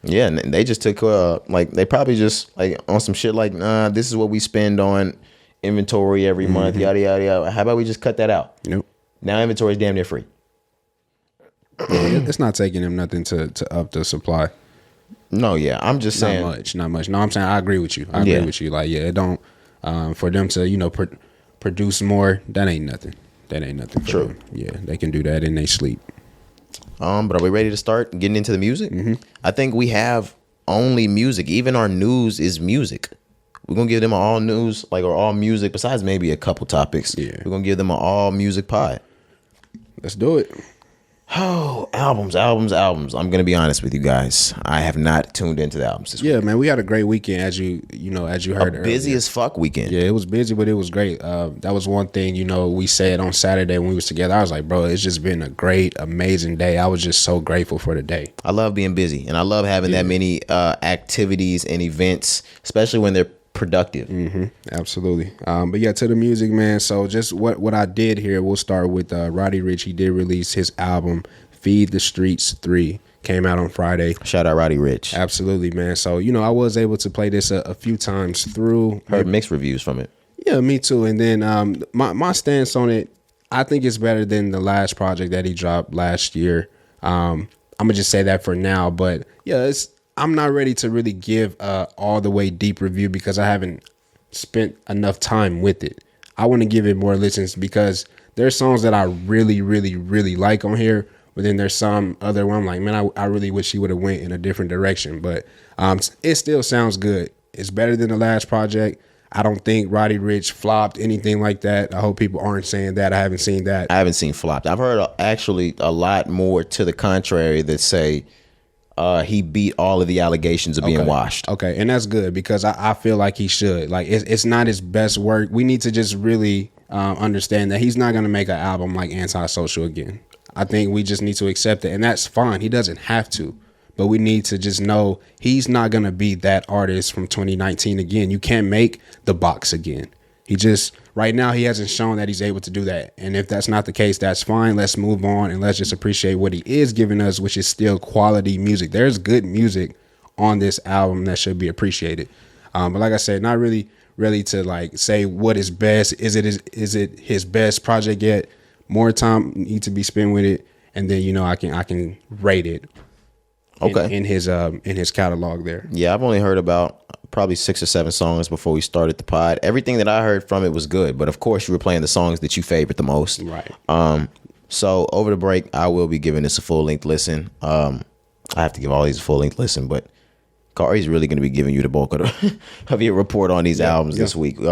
Yeah, and they just took like they probably just like on some shit like, nah, this is what we spend on inventory every month, yada yada yada. How about we just cut that out? Nope. Now inventory is damn near free. Yeah, it's not taking them nothing to up the supply. No, yeah, I'm just saying not much. No, I'm saying I agree with you. I agree with you. Like, yeah, it don't for them to produce more. That ain't nothing. That ain't nothing. For them. Yeah, they can do that in their sleep. But are we ready to start getting into the music? I think we have only music. Even our news is music. We're gonna give them an all news, like, or all music. Besides maybe a couple topics. Yeah, we're gonna give them an all music pod. Let's do it. Oh, albums. I'm gonna be honest with you guys. I have not tuned into the albums this week. Man, we had a great weekend, as you heard. A busy as fuck weekend. Yeah, it was busy, but it was great. That was one thing, we said on Saturday when we was together. I was like, bro, it's just been a great, amazing day. I was just so grateful for the day. I love being busy, and I love having that many activities and events, especially when they're productive. Absolutely. But yeah, to the music, man. So just what I did here, we'll start with Roddy Ricch. He did release his album Feed the Streets 3. Came out on Friday. Shout out Roddy Ricch. Absolutely, man. So I was able to play this a few times through. Heard mixed reviews from it. Yeah, me too. And then my stance on it, I think it's better than the last project that he dropped last year. I'm gonna just say that for now. But yeah, I'm not ready to really give all the way deep review because I haven't spent enough time with it. I want to give it more listens because there's songs that I really, really, really like on here. But then there's some other one I'm like, man, I really wish he would have went in a different direction. But it still sounds good. It's better than the last project. I don't think Roddy Ricch flopped, anything like that. I hope people aren't saying that. I haven't seen that. I haven't seen flopped. I've heard actually a lot more to the contrary that say he beat all of the allegations of being washed. Okay, and that's good because I feel like he should. Like, it's not his best work. We need to just really understand that he's not going to make an album like Antisocial again. I think we just need to accept it, and that's fine. He doesn't have to, but we need to just know he's not going to be that artist from 2019 again. You can't make the box again. Right now, he hasn't shown that he's able to do that. And if that's not the case, that's fine. Let's move on and let's just appreciate what he is giving us, which is still quality music. There's good music on this album that should be appreciated. But like I said, not really to like say what is best. Is it his best project yet? More time needs to be spent with it, and then I can rate it. In his catalog there. Yeah, I've only heard about probably 6 or 7 songs before we started the pod. Everything that I heard from it was good, but of course you were playing the songs that you favorite the most. Right. So over the break, I will be giving this a full length listen. I have to give all these a full length listen, but Cari's really going to be giving you the bulk of your report on these albums this week. You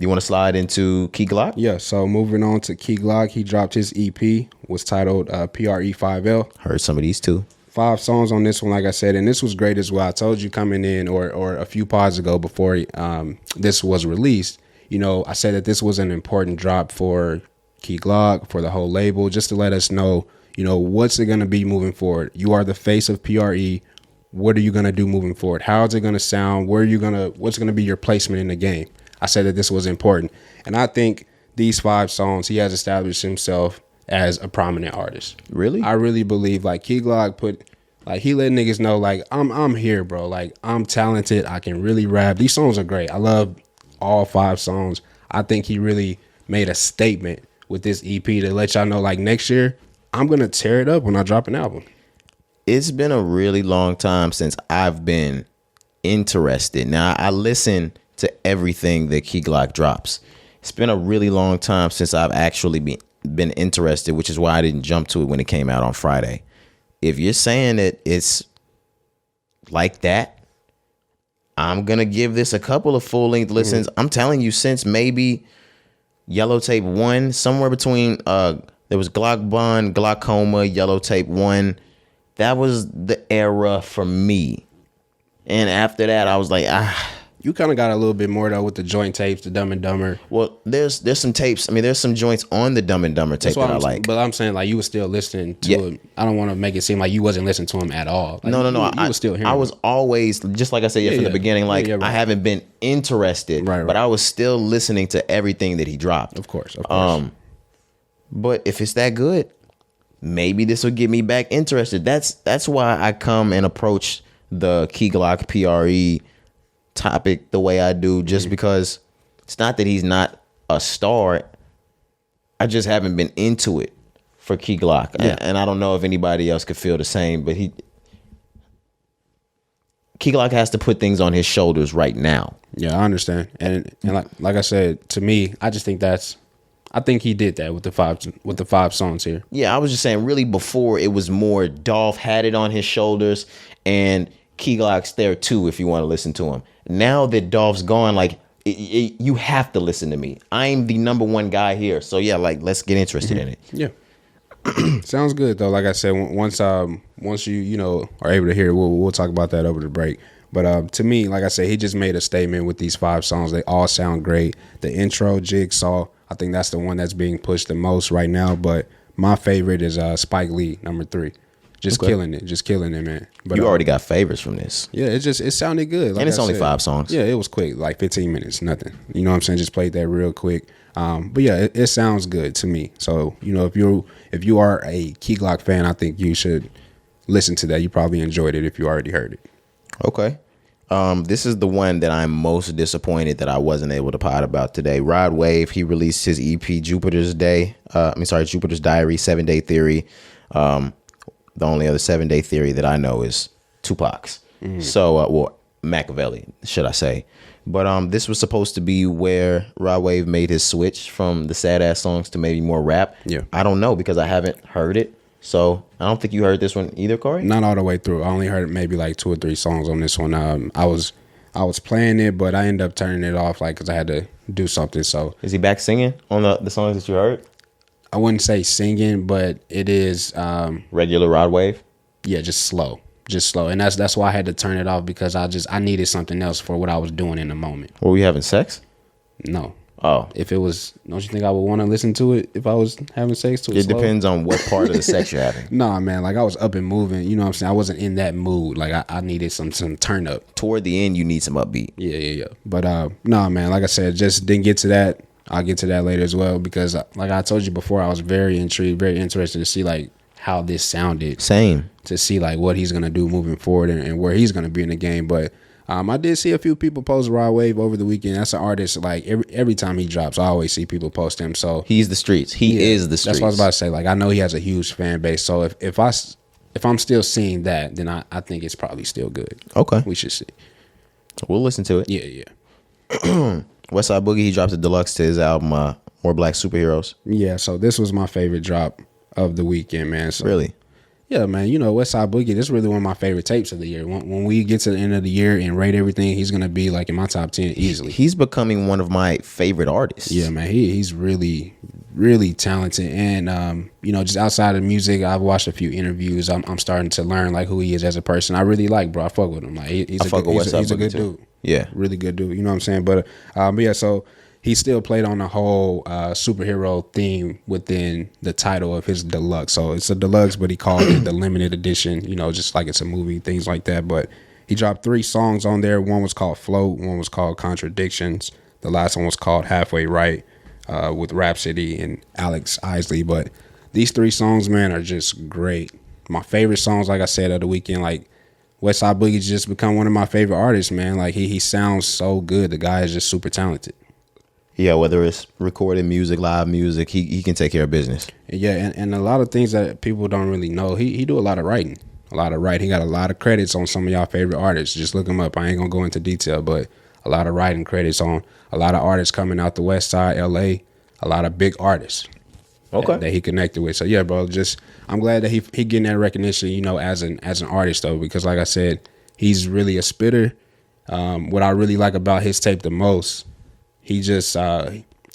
want to slide into Key Glock? Yeah, so moving on to Key Glock, he dropped his EP, was titled PRE5L. Heard some of these too. 5 songs on this one, like I said, and this was great as well. I told you coming in or a few pods ago before this was released, I said that this was an important drop for Key Glock, for the whole label, just to let us know, what's it going to be moving forward. You are the face of PRE. What are you going to do moving forward? How is it going to sound? What's going to be your placement in the game? I said that this was important. And I think these 5 songs, he has established himself as a prominent artist. Really? I really believe like Key Glock he let niggas know like I'm here, bro. Like, I'm talented. I can really rap. These songs are great. I love all 5 songs. I think he really made a statement with this EP to let y'all know like next year I'm going to tear it up when I drop an album. It's been a really long time since I've been interested. Now, I listen to everything that Key Glock drops. It's been a really long time since I've actually been interested, which is why I didn't jump to it when it came out on Friday. If you're saying that it's like that, I'm gonna give this a couple of full length listens. I'm telling you, since maybe Yellow Tape 1, somewhere between there was Glock Bond, Glaucoma, Yellow Tape 1. That was the era for me. And after that, I was like, You kind of got a little bit more though with the joint tapes, the Dumb and Dumber. Well, there's some tapes. I mean, there's some joints on the Dumb and Dumber tape that I like. But I'm saying like you were still listening to him. I don't want to make it seem like you wasn't listening to him at all. Like, No. You was still hearing I was always, just like I said from the beginning, like right. I haven't been interested, Right. but I was still listening to everything that he dropped. Of course. But if it's that good, maybe this will get me back interested. That's why I come and approach the Key Glock PRE topic the way I do, just because it's not that he's not a star. I just haven't been into it for Key Glock. And I don't know if anybody else could feel the same, but Key Glock has to put things on his shoulders right now. Yeah, I understand. And like I said, to me, I just think I think he did that with the five songs here. Yeah, I was just saying, really, before it was more Dolph had it on his shoulders and Key Glock's there too if you want to listen to him. Now that Dolph's gone, like you have to listen to me. I'm the number one guy here, so yeah, like let's get interested in it. Yeah, sounds good though. Like I said, once you are able to hear it, we'll talk about that over the break. But to me, like I said, he just made a statement with these 5 songs. They all sound great. The intro, Jigsaw, I think that's the one that's being pushed the most right now. But my favorite is Spike Lee, number 3. Just killing it, man. But you already got favorites from this. Yeah, it sounded good. Like and it's only 5 songs. Yeah, it was quick, like 15 minutes, nothing. You know what I'm saying? Just played that real quick. But yeah, it sounds good to me. So, if you are a Key Glock fan, I think you should listen to that. You probably enjoyed it if you already heard it. Okay. This is the one that I'm most disappointed that I wasn't able to pod about today. Rod Wave, he released his EP Jupiter's Diary, 7-Day Theory. The only other 7-Day Theory that I know is Tupac's. So, Machiavelli, should I say. But this was supposed to be where Rod Wave made his switch from the sad ass songs to maybe more rap. Yeah. I don't know because I haven't heard it. So I don't think you heard this one either, Corey? Not all the way through. I only heard maybe like 2 or 3 songs on this one. I was playing it, but I ended up turning it off because I had to do something. So is he back singing on the songs that you heard? I wouldn't say singing, but it is regular Rod Wave. Yeah, just slow, and that's why I had to turn it off because I needed something else for what I was doing in the moment. Were we having sex? No. Oh, if it was, don't you think I would want to listen to it if I was having sex to it? It depends on what part of the sex you're having. Nah, man, like I was up and moving. You know what I'm saying? I wasn't in that mood. Like I needed some turn up. Toward the end, you need some upbeat. Yeah. But nah, man, like I said, just didn't get to that. I'll get to that later as well because, like I told you before, I was very intrigued, very interested to see like how this sounded. Same. To see like what he's gonna do moving forward and where he's gonna be in the game, but. I did see a few people post Rod Wave over the weekend. That's an artist. Like every time he drops, I always see people post him. So he's the streets. He is the streets. That's what I was about to say. Like I know he has a huge fan base. So if I'm still seeing that, then I think it's probably still good. Okay, we should see. We'll listen to it. Yeah. Westside Boogie, he dropped a deluxe to his album More Black Superheroes. Yeah. So this was my favorite drop of the weekend, man. So, really. Yeah, man, Westside Boogie, this is really one of my favorite tapes of the year. When we get to the end of the year and rate everything, he's going to be like in my top 10 easily. He's becoming one of my favorite artists. Yeah, man, he's really, really talented. And, just outside of music, I've watched a few interviews. I'm starting to learn like who he is as a person. I really like, bro. I fuck with him. Like he's a good dude. Yeah. Really good dude. You know what I'm saying? But yeah, so he still played on the whole superhero theme within the title of his deluxe. So it's a deluxe, but he called it the limited edition, just like it's a movie, things like that. But he dropped 3 songs on there. One was called Float. One was called Contradictions. The last one was called Halfway Right with Rhapsody and Alex Isley. But these 3 songs, man, are just great. My favorite songs, like I said, of the weekend, like Westside Boogie's just become one of my favorite artists, man. Like he sounds so good. The guy is just super talented. Yeah, whether it's recorded music, live music, he can take care of business. Yeah, and a lot of things that people don't really know. He do a lot of writing. He got a lot of credits on some of y'all favorite artists. Just look him up. I ain't gonna go into detail, but a lot of writing credits on a lot of artists coming out the West Side, LA. A lot of big artists. Okay. That he connected with. So yeah, bro. I'm glad that he getting that recognition. As an artist though, because like I said, he's really a spitter. What I really like about his tape the most, he just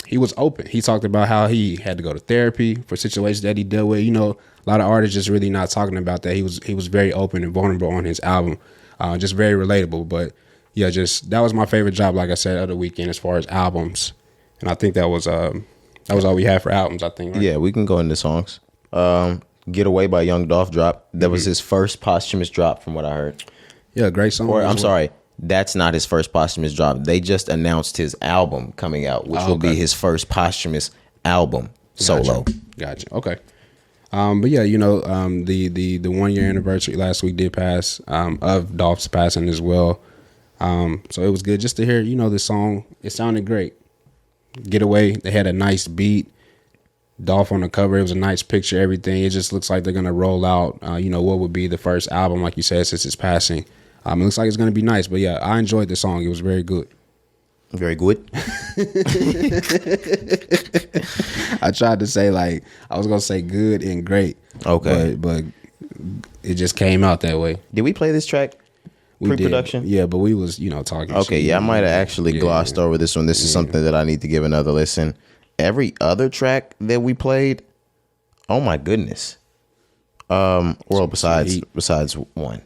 he was open. He talked about how he had to go to therapy for situations that he dealt with. You know, a lot of artists just really not talking about that. He was very open and vulnerable on his album, just very relatable. But yeah, just that was my favorite job, like I said, of the weekend as far as albums. And I think that was all we had for albums, I think. Right? Yeah, we can go into songs. Get Away by Young Dolph drop. That was his first posthumous drop from what I heard. Yeah, great song. Or I'm sorry, that's not his first posthumous drop. They just announced his album coming out, which will be his first posthumous album solo. Gotcha. Okay. But yeah, you know, the 1 year anniversary last week did pass of Dolph's passing as well. So it was good just to hear, you know, the song. It sounded great. Get Away. They had a nice beat. Dolph on the cover. It was a nice picture. Everything. It just looks like they're gonna roll out. You know, what would be the first album, like you said, since his passing. It looks like it's gonna be nice. But yeah, I enjoyed the song. It was very good. Very good. I tried to say I was gonna say good and great. Okay, but it just came out that way. Did we play this track? Pre-production? Yeah, but we was, you know, talking. Okay, yeah, I might have actually glossed over this one. This is something that I need to give another listen. Every other track that we played, oh my goodness. Well, besides one.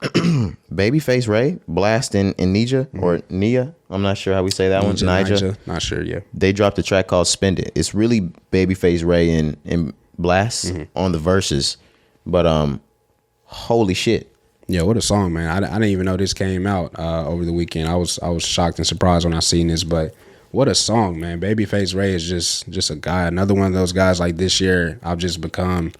Babyface Ray, Blast and Nija or Nia. I'm not sure how we say that one. Nija. Not sure, yeah. They dropped a track called Spend It. It's really Babyface Ray and Blast on the verses. But holy shit. Yeah, what a song, man. I didn't even know this came out over the weekend. I was shocked and surprised when I seen this, but what a song, man. Babyface Ray is just a guy. Another one of those guys. Like this year, I've just become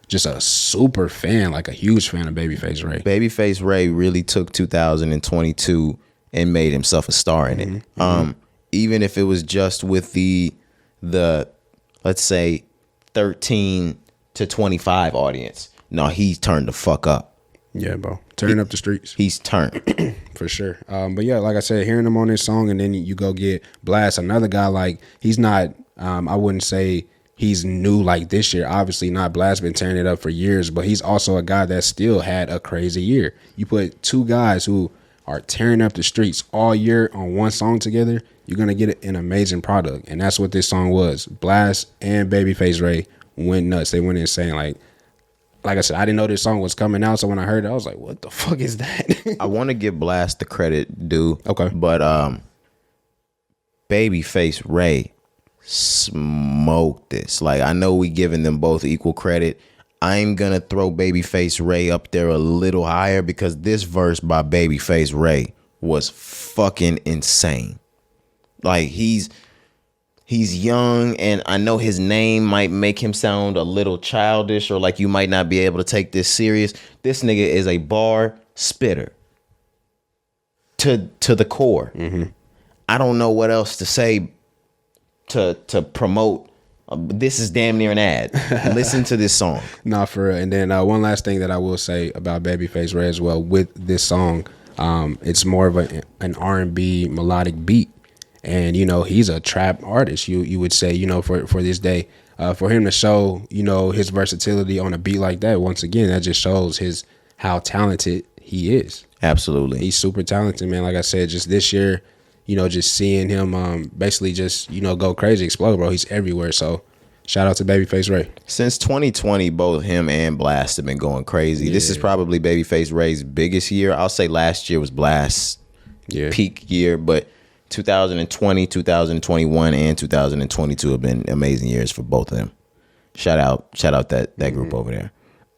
just a super fan, like a huge fan of Babyface Ray. Babyface Ray really took 2022 and made himself a star in it. Even if it was just with the let's say 13 to 25 audience. No, he turned the fuck up. Yeah, bro. Turning up the streets. He's turned. For sure. But yeah, like I said, hearing him on this song and then you go get Blast, another guy, like he's not, I wouldn't say he's new like this year. Obviously not. Blast been tearing it up for years, but he's also a guy that still had a crazy year. You put two guys who are tearing up the streets all year on one song together, you're going to get an amazing product. And that's what this song was. Blast and Babyface Ray went nuts. They went insane. Like I said, I didn't know this song was coming out, so when I heard it, I was like, what the fuck is that? I want to give Blast the credit due. Okay. But Babyface Ray smoked this. Like, I know we giving them both equal credit. I'm going to throw Babyface Ray up there a little higher because this verse by Babyface Ray was fucking insane. Like, he's young, and I know his name might make him sound a little childish or like you might not be able to take this serious. This nigga is a bar spitter to the core. I don't know what else to say to promote. This is damn near an ad. Listen to this song. Nah, for real. And then one last thing that I will say about Babyface Ray as well with this song, it's more of an R&B melodic beat. And, you know, he's a trap artist, you would say, you know, for this day. For him to show, you know, his versatility on a beat like that, once again, that just shows how talented he is. Absolutely. He's super talented, man. Like I said, just this year, you know, just seeing him basically just, you know, go crazy, explode, bro. He's everywhere. So shout out to Babyface Ray. Since 2020, both him and Blast have been going crazy. Yeah. This is probably Babyface Ray's biggest year. I'll say last year was Blast's peak year, but 2020, 2021, and 2022 have been amazing years for both of them. Shout out that group over there.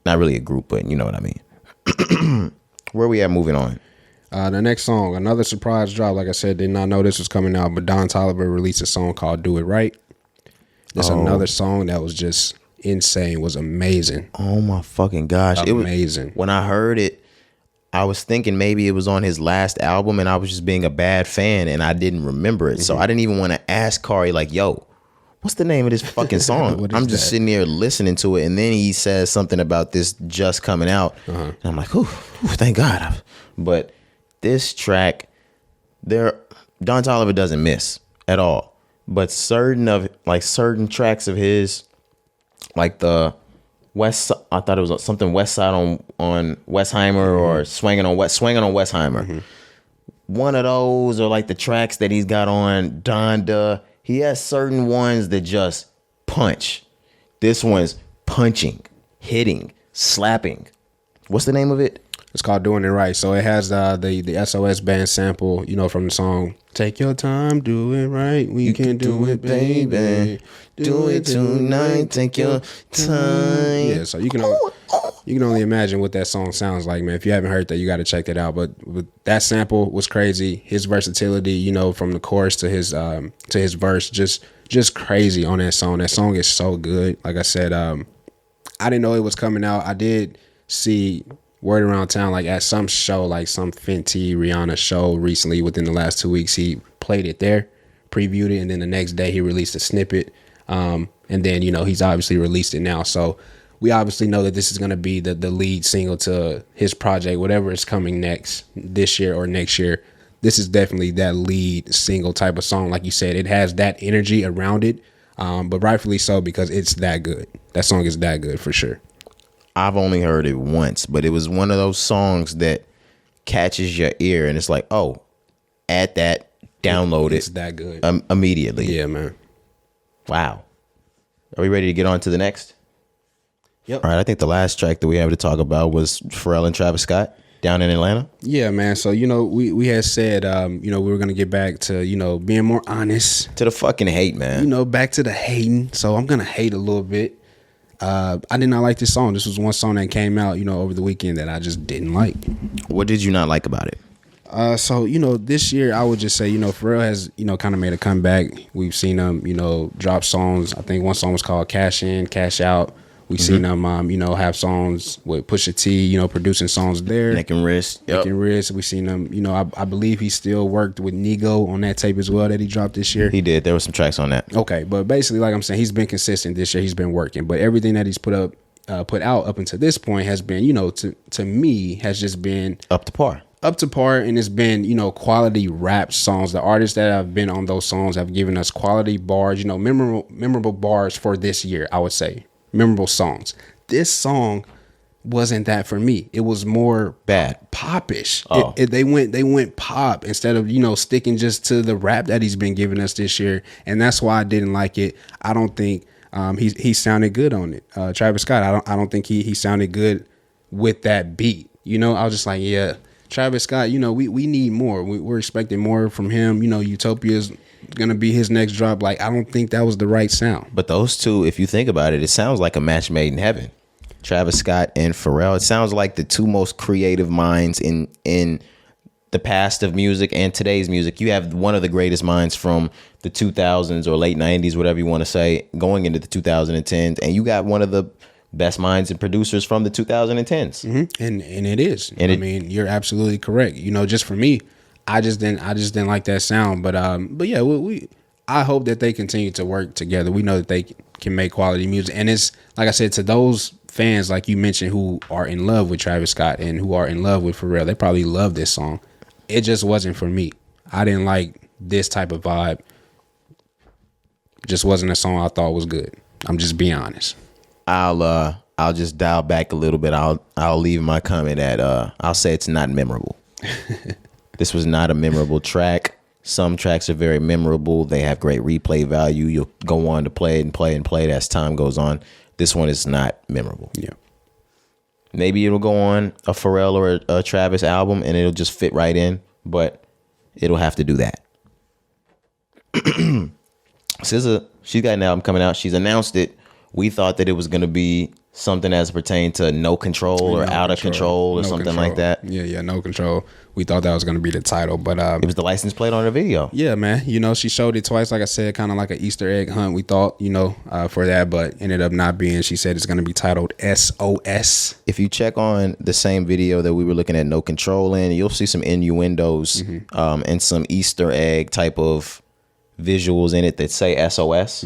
Not really a group, but you know what I mean. Where we at moving on? The next song, another surprise drop. Like I said, did not know this was coming out, but Don Toliver released a song called Do It Right. That's another song that was just insane, was amazing. Oh my fucking gosh. Amazing. It was, when I heard it, I was thinking maybe it was on his last album and I was just being a bad fan and I didn't remember it. So I didn't even want to ask Cari, like, yo, what's the name of this fucking song? I'm just sitting there listening to it. And then he says something about this just coming out. And I'm like, ooh, thank God. But this track, Don Toliver doesn't miss at all. But certain tracks of his, like the I thought it was something Westside on Westheimer or swinging on Westheimer. One of those, or like the tracks that he's got on Donda. He has certain ones that just punch. This one's punching, hitting, slapping. What's the name of it? It's called Doing It Right. So it has the SOS band sample, from the song Take Your Time, Do It Right. We can do it, baby. Do it tonight. Take your time. Yeah, so you can only imagine what that song sounds like, man. If you haven't heard that, you got to check that out. But that sample was crazy. His versatility, from the chorus to his verse, just crazy on that song. That song is so good. Like I said, I didn't know it was coming out. I did see word around town, like at some show, like some Fenty Rihanna show recently within the last 2 weeks, he played it there, previewed it, and then the next day he released a snippet. And then, he's obviously released it now. So we obviously know that this is going to be the lead single to his project, whatever is coming next this year or next year. This is definitely that lead single type of song. Like you said, it has that energy around it, but rightfully so, because it's that good. That song is that good for sure. I've only heard it once, but it was one of those songs that catches your ear and it's like, oh, add that, download it's it. That good. Immediately. Yeah, man. Wow. Are we ready to get on to the next? Yep. All right. I think the last track that we have to talk about was Pharrell and Travis Scott down in Atlanta. Yeah, man. So, we had said, we were going to get back to, being more honest. To the fucking hate, man. Back to the hating. So I'm going to hate a little bit. I did not like this song. This was one song that came out, over the weekend that I just didn't like. What did you not like about it? So, this year I would just say, Pharrell has, kind of made a comeback. We've seen him, drop songs. I think one song was called Cash In, Cash Out. We've seen him, have songs with Pusha T, producing songs there. Neck and Wrist. Neck and Wrist. We've seen him, I believe he still worked with Nigo on that tape as well that he dropped this year. He did. There were some tracks on that. Okay, but basically, like I'm saying, he's been consistent this year. He's been working. But everything that he's put out up until this point has been, to me, has just been up to par. And it's been, quality rap songs. The artists that have been on those songs have given us quality bars, memorable bars for this year, I would say. Memorable songs. This song wasn't that for me. It was more bad, popish. Oh. They went pop instead of sticking just to the rap that he's been giving us this year, and that's why I didn't like it. I don't think he sounded good on it. Travis Scott, I don't think he sounded good with that beat. I was just like, yeah, Travis Scott. We need more. We're expecting more from him. Utopia's gonna be his next drop. Like, I don't think that was the right sound. But those two, if you think about it, it sounds like a match made in heaven. Travis Scott and Pharrell. It sounds like the two most creative minds in the past of music and today's music. You have one of the greatest minds from the 2000s or late 90s, whatever you want to say, going into the 2010s, and you got one of the best minds and producers from the 2010s. Mm-hmm. And it is. And I mean, you're absolutely correct. Just for me, I just didn't like that sound. But yeah, I hope that they continue to work together. We know that they can make quality music, and it's like I said, to those fans like you mentioned who are in love with Travis Scott and who are in love with Pharrell, they probably love this song. It just wasn't for me. I didn't like this type of vibe. Just wasn't a song I thought was good. I'm just being honest. I'll just dial back a little bit. I'll leave my comment at I'll say it's not memorable. This was not a memorable track. Some tracks are very memorable. They have great replay value. You'll go on to play it and play and play it as time goes on. This one is not memorable. Yeah. Maybe it'll go on a Pharrell or a Travis album and it'll just fit right in, but it'll have to do that. SZA, she's got an album coming out. She's announced it. We thought that it was going to be something as pertained to No Control or Out of Control or something like that. Yeah, No Control. We thought that was going to be the title, but it was the license plate on the video. Yeah, man. She showed it twice, like I said, kind of like an Easter egg hunt, we thought, for that, but ended up not being. She said it's going to be titled SOS. If you check on the same video that we were looking at No Control in, you'll see some innuendos and some Easter egg type of visuals in it that say SOS.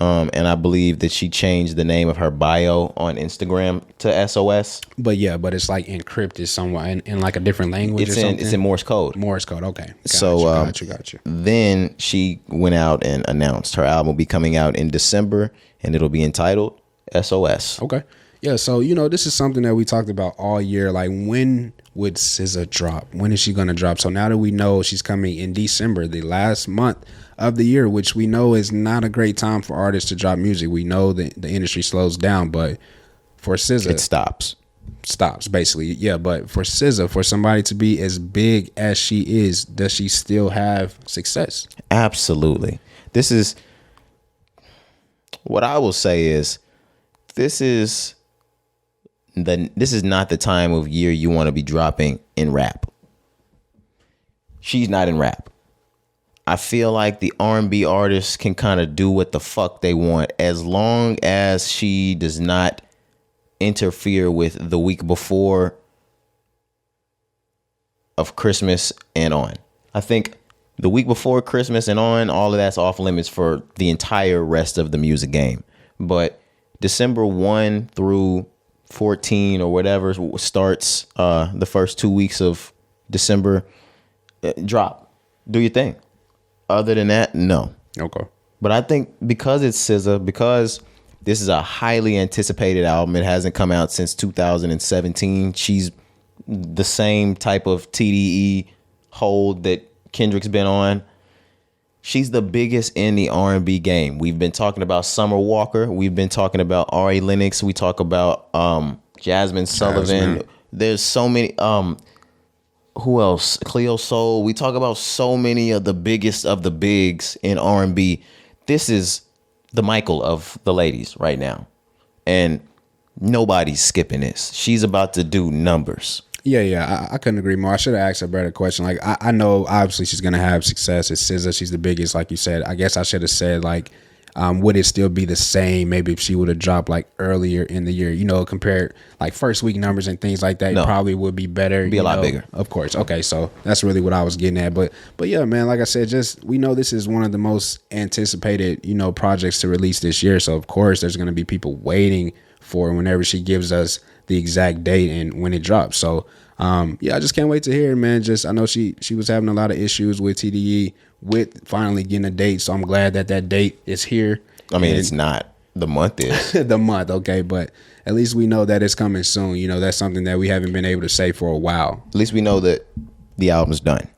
And I believe that she changed the name of her bio on Instagram to SOS. But it's like encrypted somewhere in like a different language or something. It's in Morse code. Morse code, okay. Got you. Then she went out and announced her album will be coming out in December, and it'll be entitled SOS. Okay. Yeah, so this is something that we talked about all year. Like, when would SZA drop? When is she gonna drop? So now that we know she's coming in December, the last month of the year, which we know is not a great time for artists to drop music. We know that the industry slows down, but for SZA, It stops basically. Yeah, but for SZA, for somebody to be as big as she is, does she still have success? Absolutely. This is what I will say is this is not the time of year you want to be dropping in rap. She's not in rap. I feel like the R&B artists can kind of do what the fuck they want as long as she does not interfere with the week before of Christmas and on. I think the week before Christmas and on, all of that's off limits for the entire rest of the music game. But December 1 through 14 or whatever starts the first 2 weeks of December, drop. Do your thing. Other than that, no. Okay. But I think because it's SZA, because this is a highly anticipated album, it hasn't come out since 2017. She's the same type of TDE hold that Kendrick's been on. She's the biggest in the R&B game. We've been talking about Summer Walker. We've been talking about Ari Lennox. We talk about Jasmine Sullivan. There's so many. Who else? Cleo Soul. We talk about so many of the biggest of the bigs in R&B. This is the Michael of the ladies right now. And nobody's skipping this. She's about to do numbers. Yeah, I couldn't agree more. I should have asked a better question. Like, I know obviously she's gonna have success. It's SZA. She's the biggest, like you said. I guess I should have said, like, would it still be the same? Maybe if she would have dropped like earlier in the year, compared like first week numbers and things like that, it probably would be better. Be a lot bigger, of course. Okay, so that's really what I was getting at. But yeah, man, like I said, just we know this is one of the most anticipated projects to release this year. So of course there's gonna be people waiting for whenever she gives us the exact date and when it drops. So yeah, I just can't wait to hear it, man. Just I know she was having a lot of issues with TDE with finally getting a date, so I'm glad that date is here. I mean, it's not. The month is. The month, okay, but at least we know that it's coming soon. That's something that we haven't been able to say for a while. At least we know that the album's done.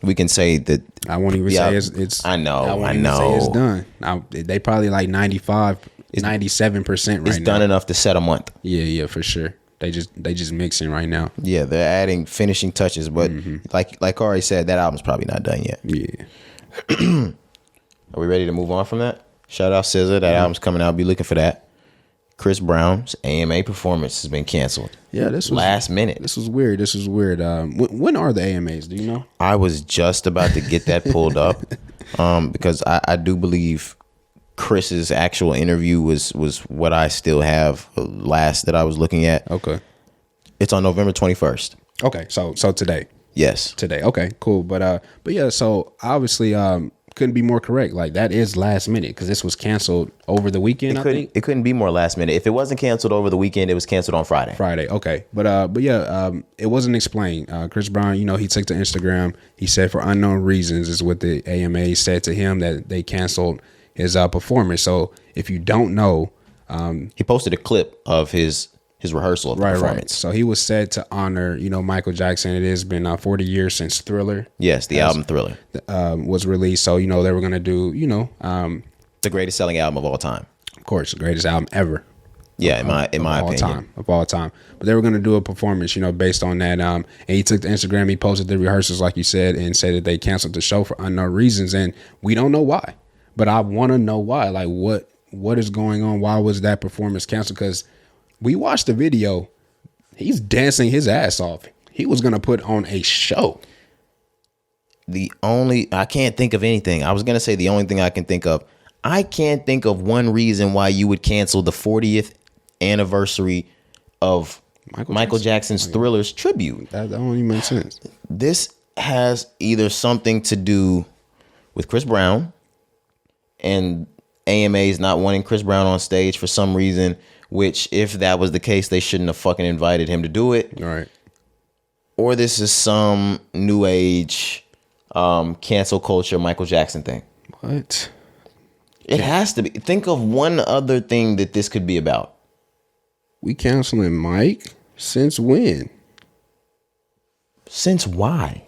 We can say that. I won't even say it's. I know. I won't even say it's done. Now, they probably like 95, 97% right now. It's done enough to set a month. Yeah, for sure. They just mixing right now. Yeah, they're adding finishing touches, but like Cari said, that album's probably not done yet. Yeah. Are we ready to move on from that? Shout out SZA. That album's coming out. Be looking for that. Chris Brown's AMA performance has been canceled. Yeah, this was last minute. This was weird. When are the AMAs? Do you know? I was just about to get that pulled up because I do believe Chris's actual interview was what I still have last that I was looking at. Okay. It's on November 21st. Okay. So today. Yes. Today. Okay, cool. But yeah, so obviously couldn't be more correct. Like, that is last minute because this was canceled over the weekend. It couldn't be more last minute. If it wasn't canceled over the weekend, it was canceled on Friday. Okay. But yeah, it wasn't explained. Chris Brown, he took to Instagram. He said for unknown reasons is what the AMA said to him, that they canceled his performance. So if you don't know, he posted a clip of his rehearsal of the performance. Right. So he was said to honor, Michael Jackson. It has been 40 years since Thriller. Yes, the album Thriller was released. So they were gonna do, the greatest selling album of all time. Of course, the greatest album ever. Yeah, in my opinion, of all time. But they were gonna do a performance, based on that. And he took to Instagram. He posted the rehearsals, like you said, and said that they canceled the show for unknown reasons, and we don't know why. But I want to know why. Like, what is going on? Why was that performance canceled? Because we watched the video. He's dancing his ass off. He was going to put on a show. I can't think of anything. I was going to say the only thing I can think of. I can't think of one reason why you would cancel the 40th anniversary of Michael Jackson's Thriller's tribute. That don't even make sense. This has either something to do with Chris Brown and AMA's not wanting Chris Brown on stage for some reason, which if that was the case, they shouldn't have fucking invited him to do it. Right. Or this is some new age cancel culture Michael Jackson thing. What? It has to be. Think of one other thing that this could be about. We canceling Mike? Since when? Since why?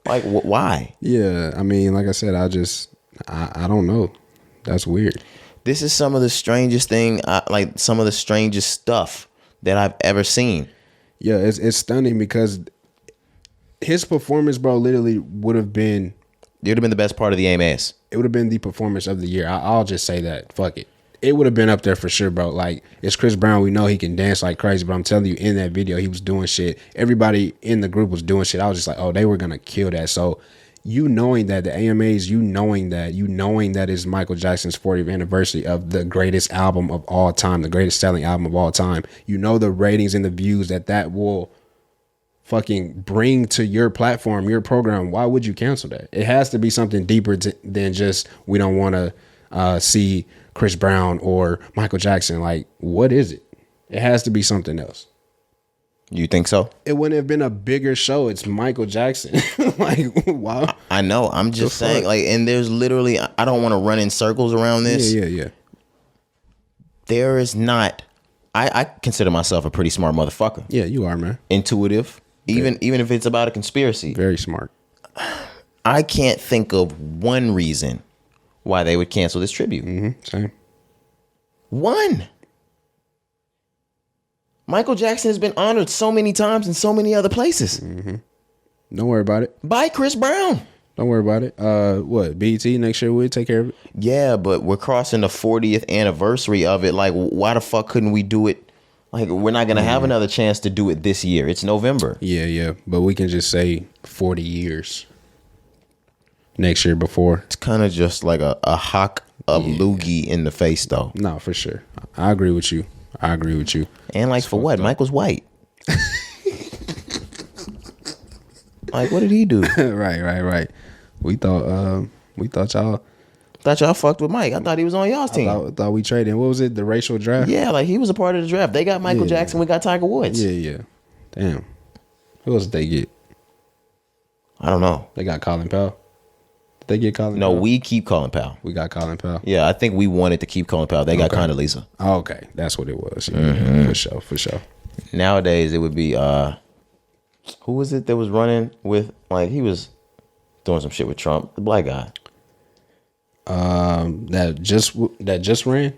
Like, why? Yeah, I mean, like I said, I don't know. That's weird. This is some of the strangest thing, like some of the strangest stuff that I've ever seen. Yeah, it's stunning because his performance, bro, literally would have been. It would have been the best part of the AMAs. It would have been the performance of the year. I'll just say that. Fuck it. It would have been up there for sure, bro. Like, it's Chris Brown. We know he can dance like crazy, but I'm telling you, in that video, he was doing shit. Everybody in the group was doing shit. I was just like, oh, they were going to kill that. So, you knowing that, the AMAs, you knowing that it's Michael Jackson's 40th anniversary of the greatest album of all time, the greatest selling album of all time. You know the ratings and the views that will fucking bring to your platform, your program. Why would you cancel that? It has to be something deeper than just, we don't want to see Chris Brown or Michael Jackson. Like, what is it? It has to be something else. You think so? It wouldn't have been a bigger show. It's Michael Jackson. Like, wow. I know. I'm just saying, like, and there's literally, I don't want to run in circles around this. Yeah. There is not, I consider myself a pretty smart motherfucker. Yeah, you are, man. Intuitive. Even if it's about a conspiracy. Very smart. I can't think of one reason why they would cancel this tribute. Same. One. Michael Jackson has been honored so many times in so many other places. Don't worry about it. By Chris Brown. Don't worry about it. What? BET next year we'll take care of it. Yeah, but we're crossing the 40th anniversary of it. Like, why the fuck couldn't we do it? Like, we're not gonna have another chance to do it this year. It's November. Yeah. But we can just say 40 years. Next year before. It's kind of just like a hawk of loogie in the face, though. No, for sure. I agree with you. And like, for what? Michael's white. Like, what did he do? Right. We thought y'all fucked with Mike. I thought he was on y'all's team. I thought we traded. What was it? The racial draft? Yeah, like he was a part of the draft. They got Michael Jackson. We got Tiger Woods. Yeah. Damn. Who else did they get? I don't know. They got Colin Powell. Did they get Colin No, Powell? we keep Colin Powell. We got Colin Powell. Yeah, I think we wanted to keep Colin Powell. They got Condoleezza. Oh, okay. That's what it was. Yeah, for sure. Nowadays, it would be, who was it that was running with, like, he was doing some shit with Trump, the black guy. That just ran.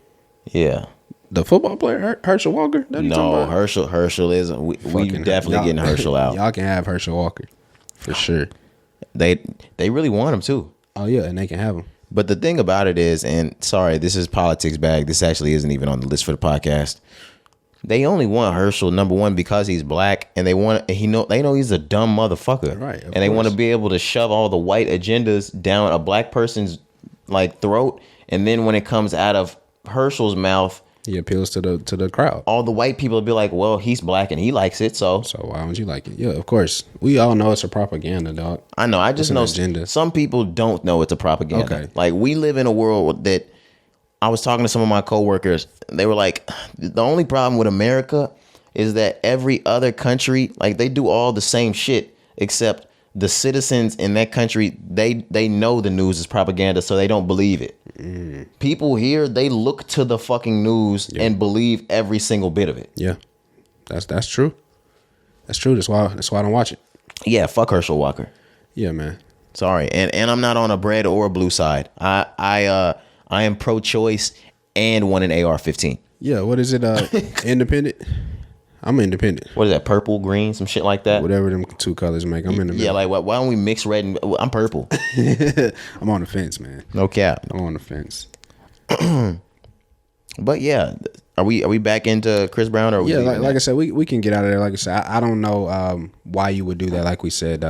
Yeah. The football player Herschel Walker. No, Herschel isn't. We definitely getting Herschel out. Y'all can have Herschel Walker for sure. They really want him too. Oh yeah, and they can have him. But the thing about it is, and sorry, this is politics bag. This actually isn't even on the list for the podcast. They only want Herschel, number one, because he's black, and they know he's a dumb motherfucker, right? And they want to be able to shove all the white agendas down a black person's like throat, and then when it comes out of Herschel's mouth, he appeals to the crowd. All the white people will be like, "Well, he's black and he likes it, so why don't you like it?" Yeah, of course. We all know it's a propaganda, dog. I know. I just know some people don't know it's a propaganda. Okay. Like, we live in a world that I was talking to some of my coworkers. They were like, the only problem with America is that every other country, like, they do all the same shit, except the citizens in that country, they know the news is propaganda, so they don't believe it. People here, they look to the fucking news and believe every single bit of it. Yeah, that's true. That's true. That's why I don't watch it. Yeah, fuck Herschel Walker. Yeah, man. Sorry, and I'm not on a red or a blue side. I am pro-choice and want an AR-15. Yeah, what is it? Independent. I'm independent. What is that? Purple, green, some shit like that. Whatever them two colors make, I'm in the middle. Yeah, like why don't we mix red and I'm purple? I'm on the fence, man. No cap. I'm on the fence. But yeah, are we back into Chris Brown? Or like I said, we can get out of there. Like I said, I don't know why you would do that. Like we said,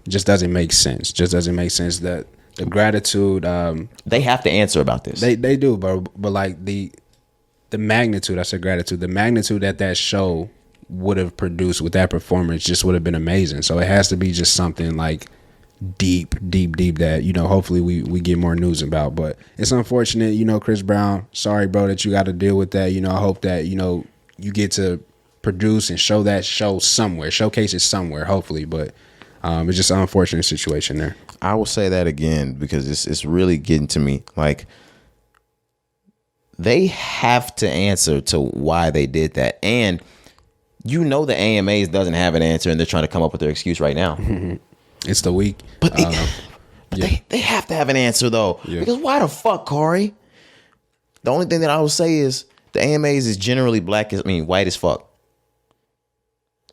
just doesn't make sense. Just doesn't make sense that the gratitude. They have to answer about this. They do, but like the magnitude. I said gratitude. The magnitude that show would have produced with that performance just would have been amazing. So it has to be just something like deep that, you know, hopefully we get more news about. But it's unfortunate, you know, Chris Brown, sorry bro that you got to deal with that. You know, I hope that, you know, you get to produce and show that show somewhere, showcase it somewhere, hopefully. But it's just an unfortunate situation there. I will say that again because it's really getting to me. Like, they have to answer to why they did that. And you know the AMAs doesn't have an answer, and they're trying to come up with their excuse right now. It's the week. But they have to have an answer, though. Yeah. Because why the fuck, Corey? The only thing that I will say is the AMAs is generally white as fuck.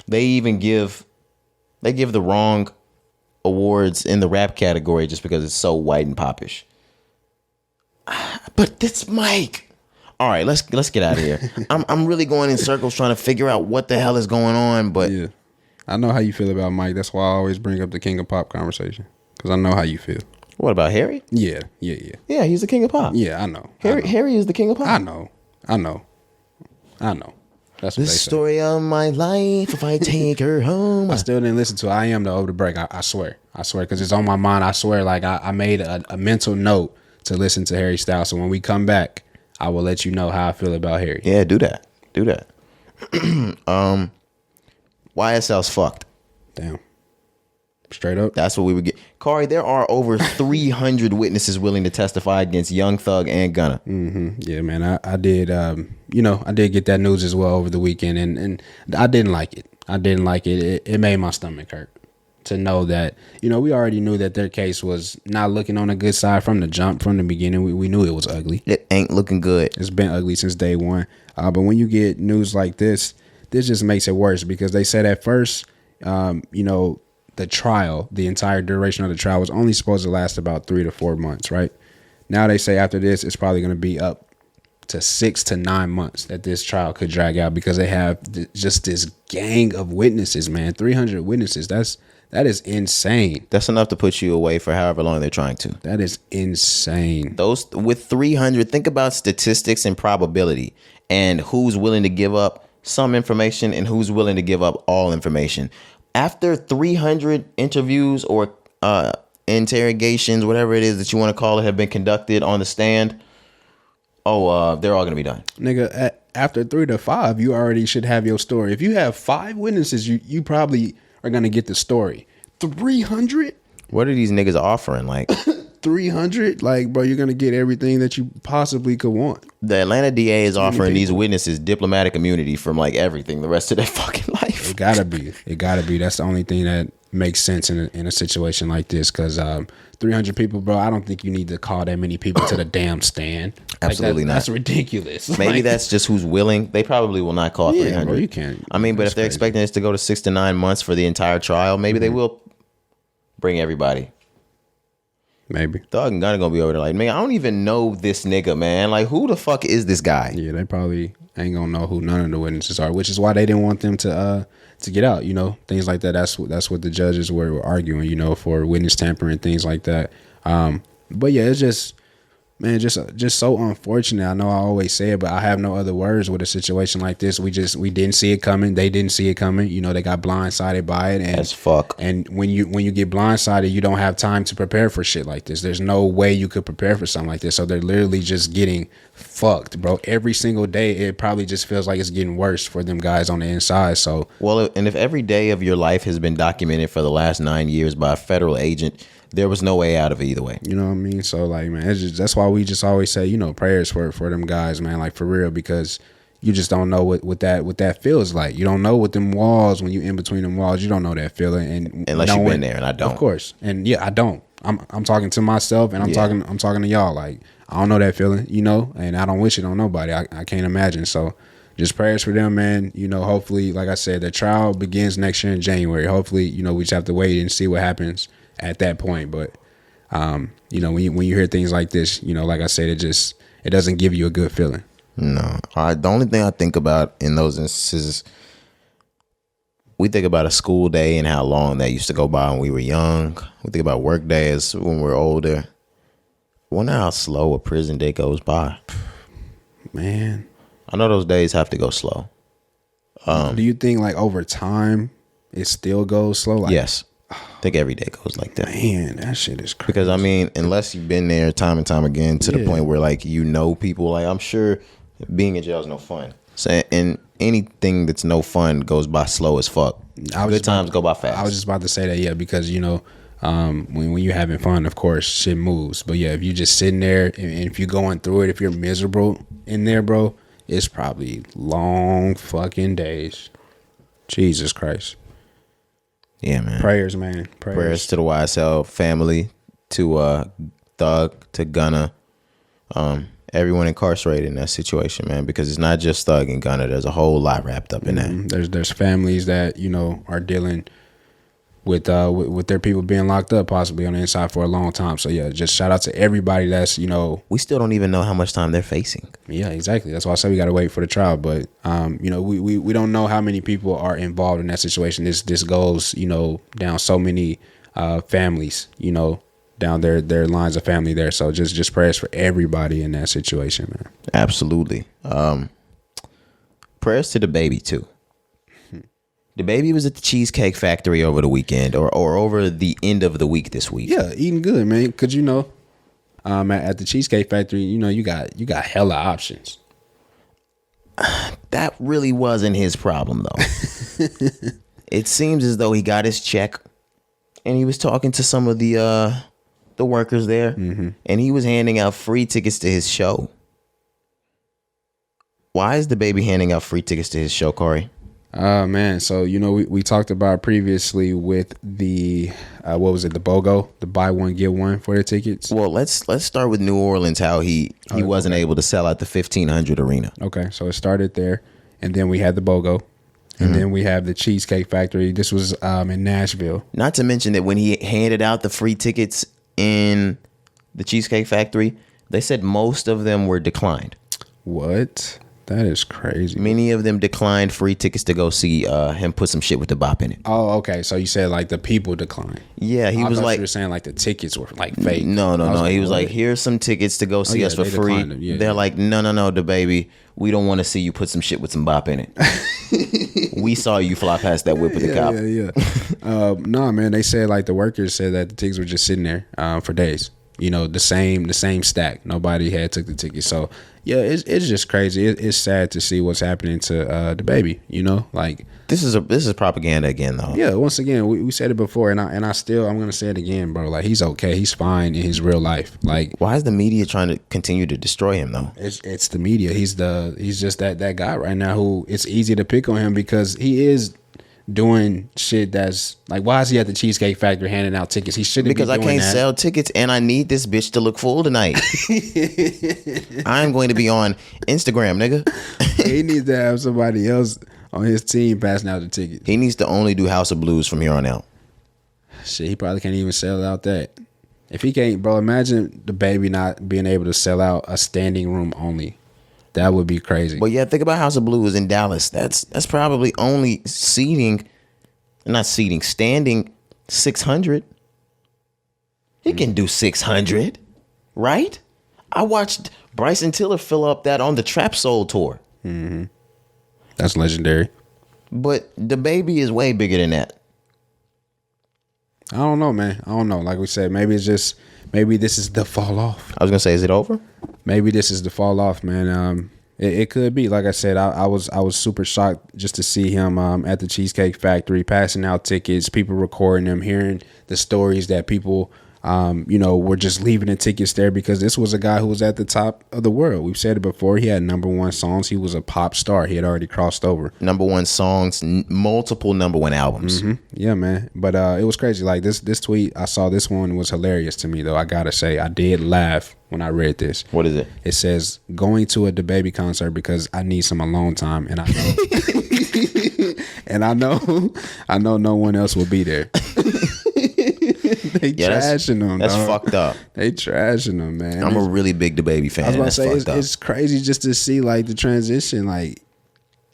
They even give the wrong awards in the rap category just because it's so white and popish. But it's Mike. All right, let's get out of here. I'm really going in circles trying to figure out what the hell is going on. But yeah, I know how you feel about Mike. That's why I always bring up the King of Pop conversation, because I know how you feel. What about Harry? Yeah. Yeah, he's the King of Pop. Yeah, I know. Harry is the King of Pop. I know. That's what the story of my life. If I take her home, I still didn't listen to I Am though over the break. I swear, because it's on my mind. I swear, like I made a mental note to listen to Harry Styles. So when we come back, I will let you know how I feel about Harry. Yeah, do that. YSL's fucked. Damn. Straight up. That's what we would get. Corey, there are over 300 witnesses willing to testify against Young Thug and Gunna. Mm-hmm. Yeah, man. I did, I did get that news as well over the weekend, and I didn't like it. It made my stomach hurt to know that, we already knew that their case was not looking on a good side from the beginning. We knew it was ugly. It ain't looking good. It's been ugly since day one. But when you get news like this just makes it worse, because they said at first, the trial, the entire duration of the trial was only supposed to last about 3 to 4 months, right? Now they say after this, it's probably going to be up to 6 to 9 months that this trial could drag out, because they have just this gang of witnesses, man. 300 witnesses. That is insane. That's enough to put you away for however long they're trying to. That is insane. Those with 300, think about statistics and probability and who's willing to give up some information and who's willing to give up all information. After 300 interviews or interrogations, whatever it is that you want to call it, have been conducted on the stand, they're all going to be done. Nigga, after 3 to 5, you already should have your story. If you have 5 witnesses, you probably are going to get the story. 300? What are these niggas offering? Like 300? Like, bro, you're going to get everything that you possibly could want. The Atlanta DA is offering these witnesses diplomatic immunity from like everything the rest of their fucking life. It gotta be. That's the only thing that makes sense in a situation like this, because 300 people, bro, I don't think you need to call that many people to the damn stand. Absolutely not. That's ridiculous. Maybe that's just who's willing. They probably will not call 300. Bro, you can't. I mean, but if they're expecting this to go to 6 to 9 months for the entire trial, maybe they will bring everybody. Maybe. Thug and Gunna gonna be over there like, man, I don't even know this nigga, man. Like, who the fuck is this guy? Yeah, they probably ain't gonna know who none of the witnesses are, which is why they didn't want them to get out. Things like that. That's what the judges were arguing. For witness tampering, things like that. But yeah, it's just, man, just so unfortunate. I know I always say it, but I have no other words with a situation like this. We didn't see it coming. They didn't see it coming. They got blindsided by it. And, as fuck. And when you get blindsided, you don't have time to prepare for shit like this. There's no way you could prepare for something like this. So they're literally just getting fucked, bro. Every single day, it probably just feels like it's getting worse for them guys on the inside. So, well, and if every day of your life has been documented for the last 9 years by a federal agent, there was no way out of it either way. You know what I mean? So, like, man, that's why we just always say, prayers for them guys, man, like, for real, because you just don't know what that feels like. You don't know what them walls, when you in between them walls, you don't know that feeling. And unless you've been there, and I don't. Of course. And yeah, I don't. I'm talking to myself, and I'm talking to y'all. Like, I don't know that feeling, and I don't wish it on nobody. I can't imagine. So just prayers for them, man. Hopefully, like I said, the trial begins next year in January. Hopefully, we just have to wait and see what happens at that point. But when you hear things like this, like I said, it doesn't give you a good feeling. No. The only thing I think about in those instances, we think about a school day and how long that used to go by when we were young. We think about work days when we're older. I wonder how slow a prison day goes by. Man, I know those days have to go slow. Do you think like over time it still goes slow? Like, yes. I think every day goes like that. Man, that shit is crazy. Because, I mean, unless you've been there time and time again to the point where, like, people, like, I'm sure being in jail is no fun. So, and anything that's no fun goes by slow as fuck. Good times go by fast. I was just about to say that, yeah, because, when you're having fun, of course, shit moves. But, yeah, if you're just sitting there and if you're going through it, if you're miserable, in there, bro, it's probably long fucking days. Jesus Christ. Yeah, man. Prayers, man. Prayers to the YSL family, to Thug, to Gunna, everyone incarcerated in that situation, man, because it's not just Thug and Gunna. There's a whole lot wrapped up in that. There's families that, you know, are dealing with their people being locked up possibly on the inside for a long time. So yeah, just shout out to everybody that's, you know, we still don't even know how much time they're facing. Yeah, exactly. That's why I said we got to wait for the trial. But you know, we don't know how many people are involved in that situation. This goes, you know, down so many families, you know, down their lines of family there. So just prayers for everybody in that situation, man. Absolutely. Prayers to the baby too. The baby was at the Cheesecake Factory over the weekend, or over the end of the week this week. Yeah, eating good, man. Cause you know, at the Cheesecake Factory, you know, you got hella options. That really wasn't his problem though. It seems as though he got his check, and he was talking to some of the workers there, and he was handing out free tickets to his show. Why is the baby handing out free tickets to his show, Cari? Man, so you know we talked about previously with the what was it, the BOGO, the buy one get one for the tickets. Well, let's start with New Orleans, how he wasn't able to sell out the 1,500 arena. Okay, so it started there, and then we had the BOGO, and then we have the Cheesecake Factory. This was in Nashville. Not to mention that when he handed out the free tickets in the Cheesecake Factory, they said most of them were declined. What? That is crazy. Many of them declined free tickets to go see him put some shit with the bop in it. Oh, okay. So you said like the people declined. Yeah, he was like, you were saying like the tickets were like fake. No. He was like, here's some tickets to go see us for free. They're like, no, the baby, we don't want to see you put some shit with some bop in it. We saw you fly past that whip with the cop. Yeah. No, man. They said like the workers said that the tickets were just sitting there for days. You know, the same stack. Nobody had took the ticket. So yeah, it's just crazy. It's sad to see what's happening to the baby. You know, like this is propaganda again, though. Yeah, once again, we said it before, and I'm gonna say it again, bro. Like he's okay. He's fine in his real life. Like why is the media trying to continue to destroy him though? It's the media. He's just that guy right now who it's easy to pick on him because he is doing shit that's like, why is he at the Cheesecake Factory handing out tickets? He shouldn't because be doing I can't that. sell tickets and I need this bitch to look full tonight. I'm going to be on Instagram, nigga. He needs to have somebody else on his team passing out the tickets. He needs to only do House of Blues from here on out. Shit, he probably can't even sell out that. If he can't, bro, imagine the baby not being able to sell out a standing room only. That would be crazy. But yeah, think about House of Blues in Dallas. That's probably only standing 600. He can do 600, right? I watched Bryson Tiller fill up that on the Trap Soul tour. Mm-hmm. That's legendary. But the baby is way bigger than that. I don't know, man. I don't know. Like we said, maybe this is the fall off. I was gonna say, is it over? Maybe this is the fall off, man. It could be. Like I said, I was super shocked just to see him at the Cheesecake Factory passing out tickets, people recording them, hearing the stories that people were just leaving the tickets there because this was a guy who was at the top of the world. We've said it before. He had #1 songs. He was a pop star. He had already crossed over. #1 songs, multiple #1 albums. Mm-hmm. Yeah, man. But it was crazy. Like this tweet, I saw this one was hilarious to me, though. I gotta say, I did laugh when I read this. What is it? It says, going to a DaBaby concert because I need some alone time, and I know, and I know no one else will be there. They trashing them. That's dog. fucked up. They trashing them, man. I'm a really big DaBaby fan. I was about to say it's crazy just to see like the transition. Like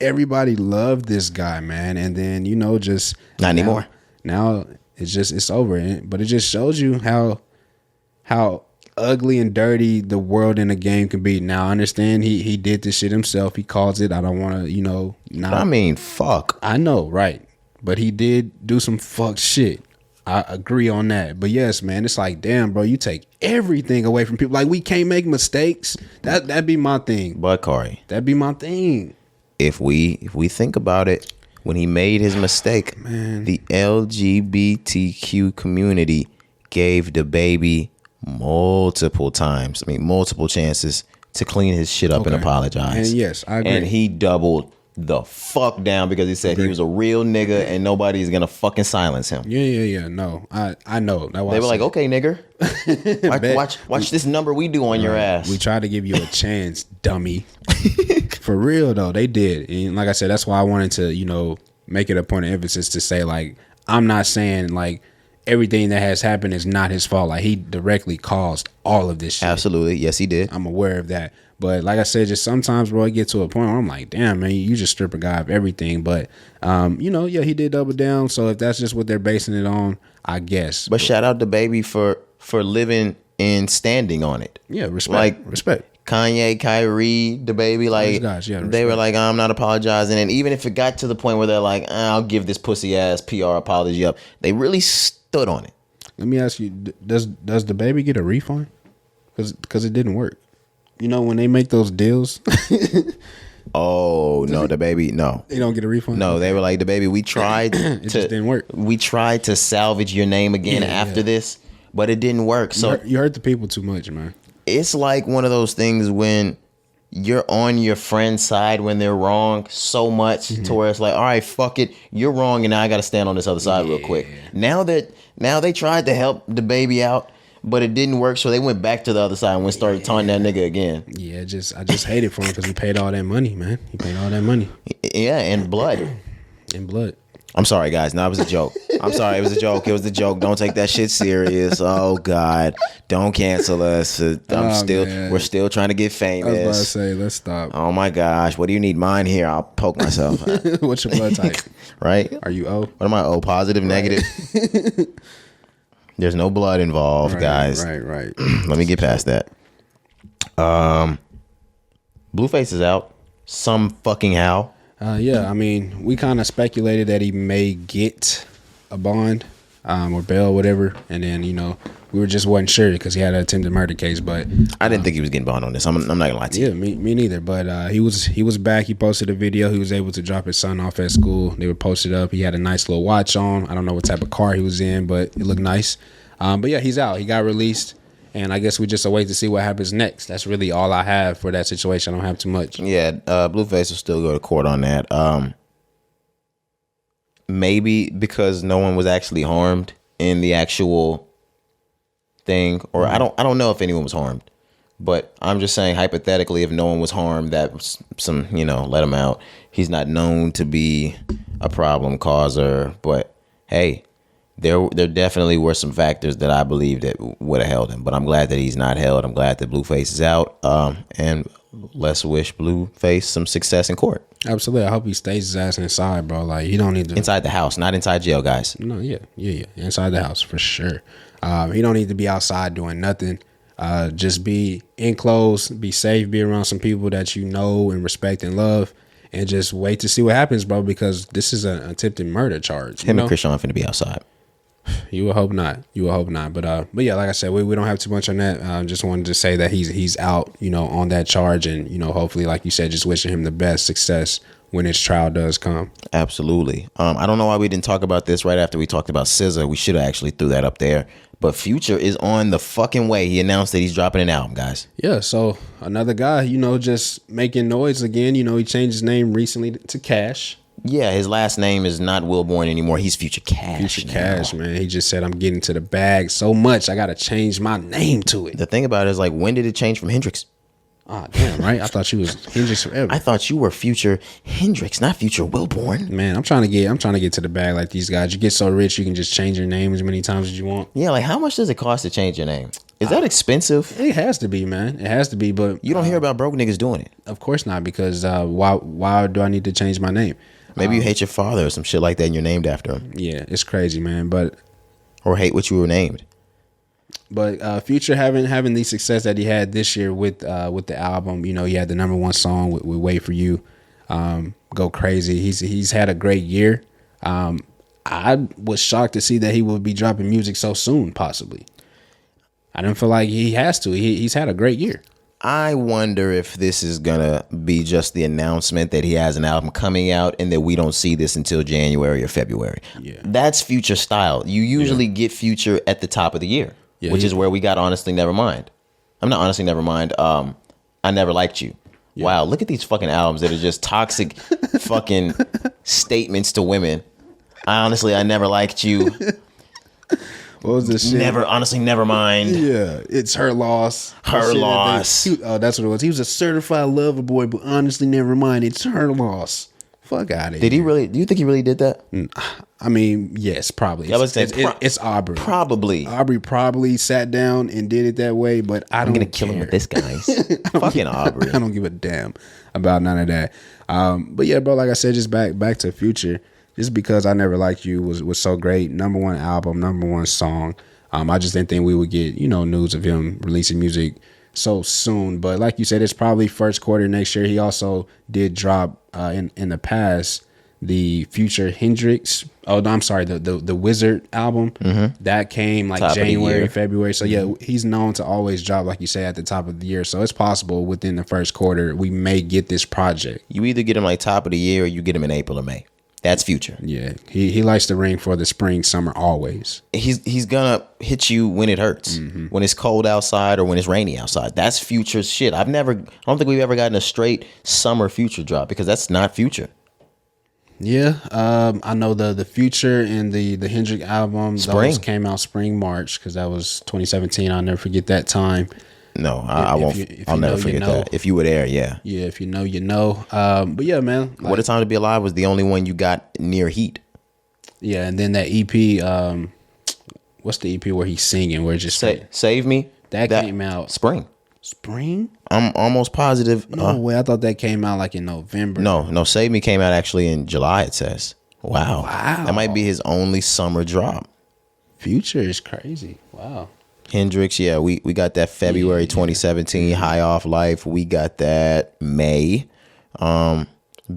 everybody loved this guy, man, and then just not anymore. Now it's over. But it just shows you how ugly and dirty the world in the game can be. Now I understand he did this shit himself. He calls it. I don't want to I mean, fuck. I know, right? But he did do some fuck shit. I agree on that. But yes, man, it's like, damn, bro, you take everything away from people. Like, we can't make mistakes. That'd be my thing. But Cari, that'd be my thing. If we think about it, when he made his mistake, man, the LGBTQ community gave DaBaby multiple chances to clean his shit up and apologize. And yes, I agree. And he doubled the fuck down because he said he was a real nigga and nobody's gonna fucking silence him. Yeah. No, I know. They were like, okay, nigger, watch this number we do on your ass. We tried to give you a chance, dummy. For real though, they did. And like I said, that's why I wanted to, make it a point of emphasis to say, like, I'm not saying like everything that has happened is not his fault. Like, he directly caused all of this shit. Absolutely, yes, he did. I'm aware of that. But like I said, just sometimes, bro, I get to a point where I'm like, damn, man, you just strip a guy of everything. But, he did double down. So if that's just what they're basing it on, I guess. But shout out to Baby for living and standing on it. Yeah, respect. Kanye, Kyrie, the Baby, like, guys, they were like, I'm not apologizing. And even if it got to the point where they're like, I'll give this pussy ass PR apology up, they really stood on it. Let me ask you, does the Baby get a refund? Because it didn't work. When they make those deals. Oh, no, the Baby, no. They don't get a refund? No, they were like, the Baby, we tried it just didn't work. We tried to salvage your name again after this, but it didn't work. So you hurt the people too much, man. It's like one of those things when you're on your friend's side when they're wrong so much to where it's like, all right, fuck it, you're wrong, and now I got to stand on this other side real quick. Now they tried to help the Baby out, but it didn't work, so they went back to the other side and started taunting that nigga again. Yeah, I just hate it for him because he paid all that money, man. He paid all that money. Yeah, and blood. I'm sorry, guys. No, it was a joke. I'm sorry. It was a joke. It was a joke. Don't take that shit serious. Oh God, don't cancel us. We're still trying to get famous. I was about to say, let's stop. Oh my gosh, what do you need? Mine here. I'll poke myself. What's your blood type? Right? Are you O? What am I? O positive, negative? There's no blood involved, guys. Right. Let me get past that. Blueface is out. Some fucking how. Yeah, I mean, we kind of speculated that he may get a bond or bail, whatever, and then we wasn't sure because he had an attempted murder case. But I didn't think he was getting bond on this. I'm not gonna lie to you. Yeah, me neither. But he was back. He posted a video. He was able to drop his son off at school. They were posted up. He had a nice little watch on. I don't know what type of car he was in, but it looked nice. But yeah, he's out. He got released. And I guess we just await to see what happens next. That's really all I have for that situation. I don't have too much. Yeah, Blueface will still go to court on that. Maybe because no one was actually harmed in the actual thing, or I don't know if anyone was harmed. But I'm just saying, hypothetically, if no one was harmed, that was some, let him out. He's not known to be a problem causer, but hey. There definitely were some factors that I believe that would have held him, but I'm glad that he's not held. I'm glad that Blueface is out, and let's wish Blueface some success in court. Absolutely. I hope he stays his ass inside, bro. Like, he don't need to... Inside the house, not inside jail, guys. No, yeah. Inside the house, for sure. He don't need to be outside doing nothing. Just be enclosed, be safe, be around some people that you know and respect and love, and just wait to see what happens, bro, because this is an attempted murder charge. Him and Krishan finna be outside. You would hope not. But yeah, like I said, we don't have too much on that. Just wanted to say that he's out, on that charge, and hopefully, like you said, just wishing him the best success when his trial does come. Absolutely. I don't know why we didn't talk about this right after we talked about SZA. We should have actually threw that up there. But Future is on the fucking way. He announced that he's dropping an album, guys. Yeah. So another guy, just making noise again. He changed his name recently to Cash. Yeah, his last name is not Wilborn anymore. He's Future Cash. Future Cash, man. He just said, I'm getting to the bag so much, I got to change my name to it. The thing about it is, like, when did it change from Hendrix? Ah, damn, right? I thought you was Hendrix forever. I thought you were Future Hendrix, not Future Wilborn. Man, I'm trying to get to the bag like these guys. You get so rich, you can just change your name as many times as you want. Yeah, like, how much does it cost to change your name? Is that expensive? It has to be, man. It has to be, but... You don't hear about broke niggas doing it. Of course not, because why do I need to change my name? Maybe you hate your father or some shit like that and you're named after him. Yeah, it's crazy, man. But or hate what you were named. But Future having the success that he had this year with the album, he had the #1 song with Wait For You, go crazy. He's had a great year. I was shocked to see that he would be dropping music so soon, possibly. I didn't feel like he has to. He's had a great year. I wonder if this is gonna be just the announcement that he has an album coming out and that we don't see this until January or February. Yeah. That's Future style. You usually get Future at the top of the year, which is where we got Honestly Nevermind. I'm not Honestly Nevermind. I Never Liked You. Yeah. Wow, look at these fucking albums that are just toxic fucking statements to women. I never liked you. What was this shit? Never mind. Yeah, it's her loss. Her loss. That's what it was. He was a certified lover boy, but honestly, never mind. It's her loss. Fuck out of here. Did he really? Do you think he really did that? I mean, yes, probably. It's Aubrey. Probably. Aubrey probably sat down and did it that way, but I'm gonna kill him with this, guys. Fucking Aubrey. I don't give a damn about none of that. But yeah, bro, like I said, just back to Future. Just because I Never Liked You was so great. #1 album, #1 song. I just didn't think we would get, news of him releasing music so soon. But like you said, it's probably first quarter next year. He also did drop in the past the Future Hendrix. Oh, no, I'm sorry, the Wizard album. Mm-hmm. That came like top January, February. So yeah, he's known to always drop, like you say, at the top of the year. So it's possible within the first quarter we may get this project. You either get him like top of the year or you get him in April or May. That's Future. Yeah, he likes to ring for the spring, summer, always. He's gonna hit you when it hurts, when it's cold outside or when it's rainy outside. That's Future's shit. I don't think we've ever gotten a straight summer Future drop because that's not Future. Yeah, I know the Future and the Hendrix album. Those came out spring, March, because that was 2017. I'll never forget that time. No, I won't. I'll never forget that. If you were there, yeah. Yeah, if you know, you know. But yeah, man. What a Time to Be Alive was the only one you got near Heat. Yeah, and then that EP, what's the EP where he's singing? Where it's just Save Me? That came out. Spring. I'm almost positive. No way. I thought that came out like in November. No. Save Me came out actually in July, it says. Wow. That might be his only summer drop. Future is crazy. Wow. Hendrix, yeah, we got that February 2017, High Off Life. We got that May.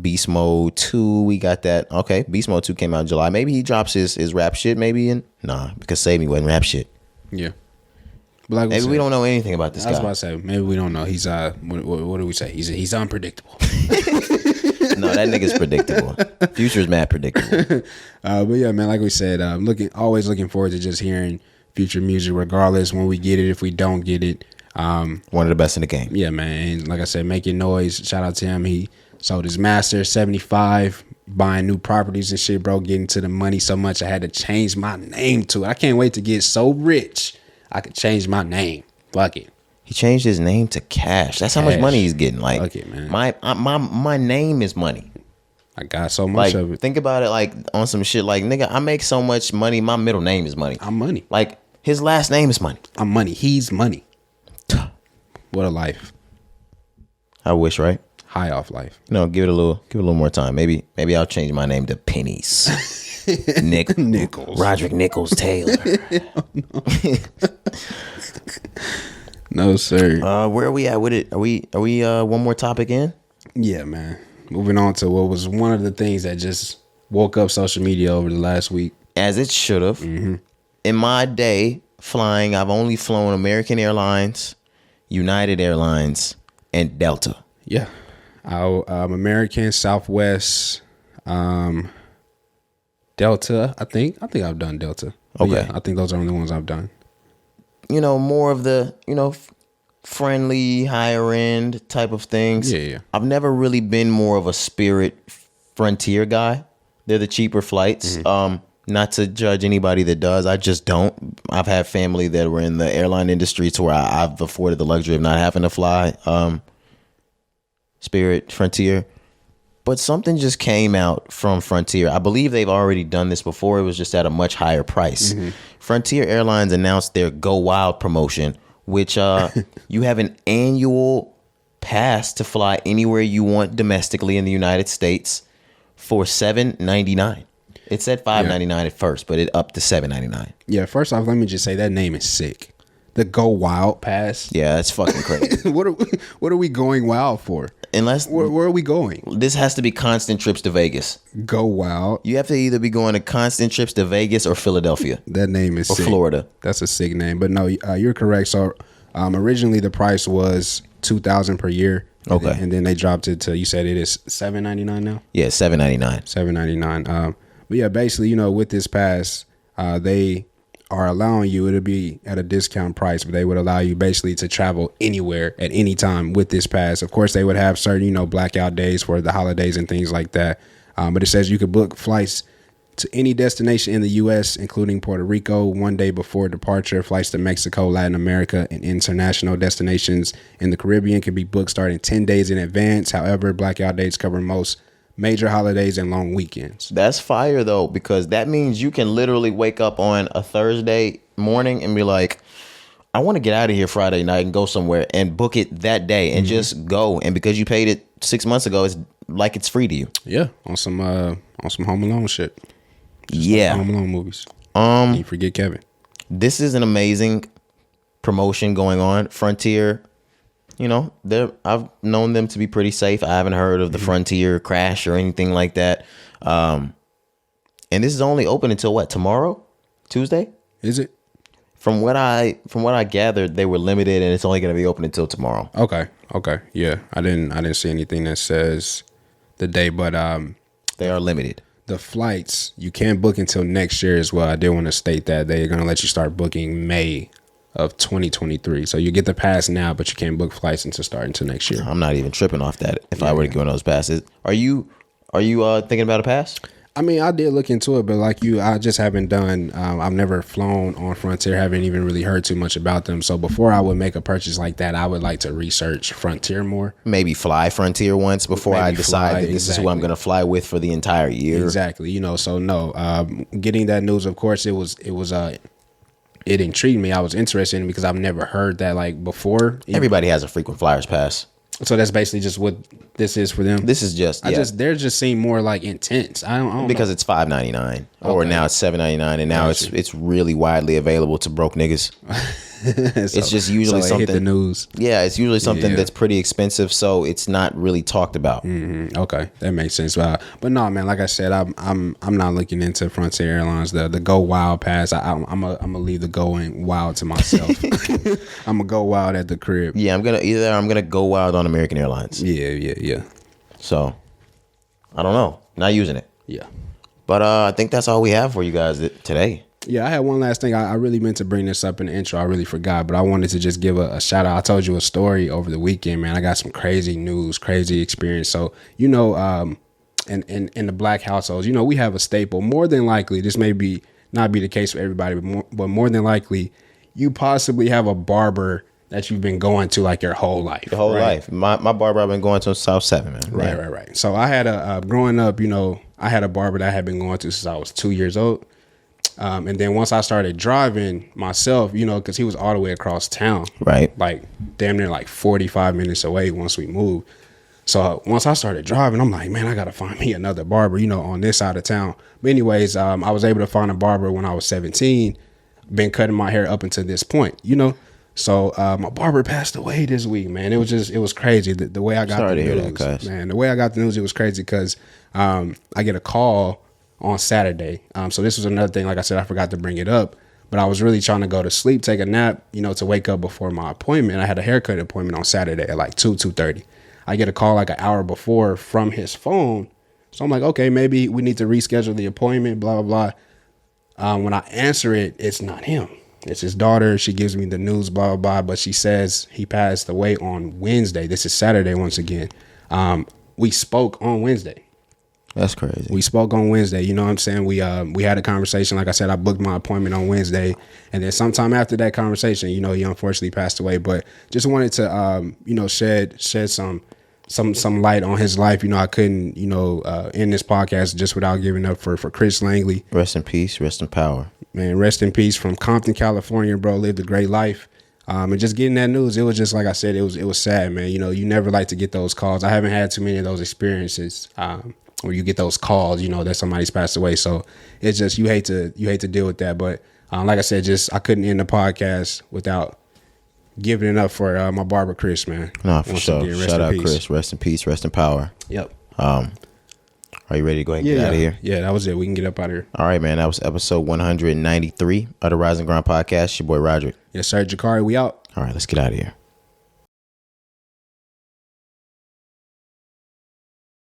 Beast Mode 2, we got that. Okay, Beast Mode 2 came out in July. Maybe he drops his rap shit because Save Me wasn't rap shit. Yeah. But like maybe we don't know anything about this guy. I was about to say, maybe we don't know. He's what do we say? He's unpredictable. No, that nigga's predictable. Future's mad predictable. But yeah, man, like we said, always looking forward to just hearing Future music, regardless when we get it, if we don't get it. One of the best in the game. Yeah, man. And like I said, making noise. Shout out to him. He sold his master 75, buying new properties and shit, bro. Getting to the money so much I had to change my name to it. I can't wait to get so rich I could change my name. Fuck it. He changed his name to Cash. That's how much money he's getting. Like, fuck it, man. My name is money. I got so much of it. Think about it like on some shit like, nigga, I make so much money. My middle name is money. I'm money. Like, his last name is money. I'm money. He's money. What a life. I wish, right? High off life. Give it a little more time. Maybe I'll change my name to Pennies. Nichols. Roderick Nichols Taylor. No, sir. Where are we at with it? Are we one more topic in? Yeah, man. Moving on to what was one of the things that just woke up social media over the last week. As it should have. Mm-hmm. In my day, flying, I've only flown American Airlines, United Airlines, and Delta. Yeah. American, Southwest, Delta. I think I've done Delta. But okay. Yeah, I think those are the only ones I've done. More of the, friendly, higher end type of things. Yeah. I've never really been more of a Spirit Frontier guy. They're the cheaper flights. Mm-hmm. Not to judge anybody that does. I just don't. I've had family that were in the airline industry to where I've afforded the luxury of not having to fly Spirit, Frontier. But something just came out from Frontier. I believe they've already done this before. It was just at a much higher price. Mm-hmm. Frontier Airlines announced their Go Wild promotion, which you have an annual pass to fly anywhere you want domestically in the United States for $7.99. It said $5.99 at first, but it upped to $7.99. Yeah, first off, let me just say that name is sick. The Go Wild Pass. Yeah, that's fucking crazy. What are we going wild for? Unless where are we going? This has to be constant trips to Vegas. Go Wild. You have to either be going to constant trips to Vegas or Philadelphia. That name is sick. Or Florida. That's a sick name. But no, you're correct. So originally the price was $2,000 per year. Okay. And then they dropped it to, you said it is $7.99 now? Yeah, $7.99. $7.99. But yeah, basically, with this pass, they are allowing you, it'll be at a discount price, but they would allow you basically to travel anywhere at any time with this pass. Of course, they would have certain, blackout days for the holidays and things like that. But it says you could book flights to any destination in the U.S., including Puerto Rico, 1 day before departure. Flights to Mexico, Latin America, and international destinations in the Caribbean can be booked starting 10 days in advance. However, blackout dates cover most major holidays and long weekends. That's fire, though, because that means you can literally wake up on a Thursday morning and be like, I want to get out of here Friday night and go somewhere, and book it that day and just go. And because you paid it 6 months ago, it's like it's free to you. Yeah, on some Home Alone shit. Just yeah, like Home Alone movies. You forget Kevin. This is an amazing promotion going on. Frontier, I've known them to be pretty safe. I haven't heard of the Frontier crash or anything like that. And this is only open until what? Tomorrow, Tuesday? Is it? From what I gathered, they were limited, and it's only going to be open until tomorrow. Okay. Yeah, I didn't see anything that says the day, but they are limited. The flights you can't book until next year as well. I did want to state that they're going to let you start booking May of 2023. So you get the pass now, but you can't book flights until next year. I'm not even tripping off that. If I were to go on those passes, are you thinking about a pass? I mean, I did look into it, but like you, I just haven't done. I've never flown on Frontier. Haven't even really heard too much about them. So before I would make a purchase like that, I would like to research Frontier more. Maybe fly Frontier once before I decide that this is who I'm going to fly with for the entire year. Exactly. So no, getting that news, of course, it intrigued me. I was interested in it because I've never heard that like before. Everybody has a frequent flyers pass. So that's basically just what this is for them. This is just, they're just seem more like intense. I don't because know. It's $5.99 or now it's $7.99, and now it's really widely available to broke niggas. It's just usually something. Hit the news. Yeah, it's usually something that's pretty expensive, so it's not really talked about. Mm-hmm. Okay, that makes sense. But no, man, like I said, I'm not looking into Frontier Airlines. The Go Wild pass. I'm gonna leave the going wild to myself. I'm gonna go wild at the crib. Yeah, I'm gonna go wild on American Airlines. Yeah. So I don't know. Not using it. Yeah. But I think that's all we have for you guys today. Yeah, I had one last thing. I really meant to bring this up in the intro. I really forgot, but I wanted to just give a shout out. I told you a story over the weekend, man. I got some crazy news, crazy experience. So, in the black households, we have a staple. More than likely, this may not be the case for everybody, but more than likely, you possibly have a barber that you've been going to like your whole life. Your whole life. My barber I've been going to South 7, man. Right. So I had growing up, I had a barber that I had been going to since I was 2 years old. And then once I started driving myself, because he was all the way across town, right? Like damn near like 45 minutes away once we moved. So once I started driving, I'm like, man, I got to find me another barber, on this side of town. But anyways, I was able to find a barber when I was 17, been cutting my hair up until this point, So my barber passed away this week, man. It was crazy. The way I got the news, man. The way I got the news, it was crazy because I get a call on Saturday. So this was another thing, like I said, I forgot to bring it up, but I was really trying to go to sleep, take a nap, to wake up before my appointment. I had a haircut appointment on Saturday at like 2:30. I get a call like an hour before from his phone. So I'm like, okay, maybe we need to reschedule the appointment, blah, blah, blah. When I answer it, it's not him. It's his daughter. She gives me the news, blah, blah, blah. But she says he passed away on Wednesday. This is Saturday once again. We spoke on Wednesday. That's crazy. We spoke on Wednesday. You know what I'm saying? We had a conversation. Like I said, I booked my appointment on Wednesday. And then sometime after that conversation, he unfortunately passed away. But just wanted to, shed some light on his life. I couldn't, end this podcast just without giving up for Chris Langley. Rest in peace. Rest in power. Man, rest in peace from Compton, California, bro. Lived a great life. And just getting that news, it was just like I said, it was sad, man. You never like to get those calls. I haven't had too many of those experiences. Where you get those calls, that somebody's passed away. So it's just you hate to deal with that. But like I said, I couldn't end the podcast without giving it up for my barber Chris, man. No, for sure. Shout out Chris. Rest in peace. Rest in power. Yep. Are you ready to go ahead and get out of here? Yeah, that was it. We can get up out of here. All right, man. That was episode 193 of the Rise and Grind podcast. Your boy Roderick. Yes, sir. Cari, we out. All right, let's get out of here.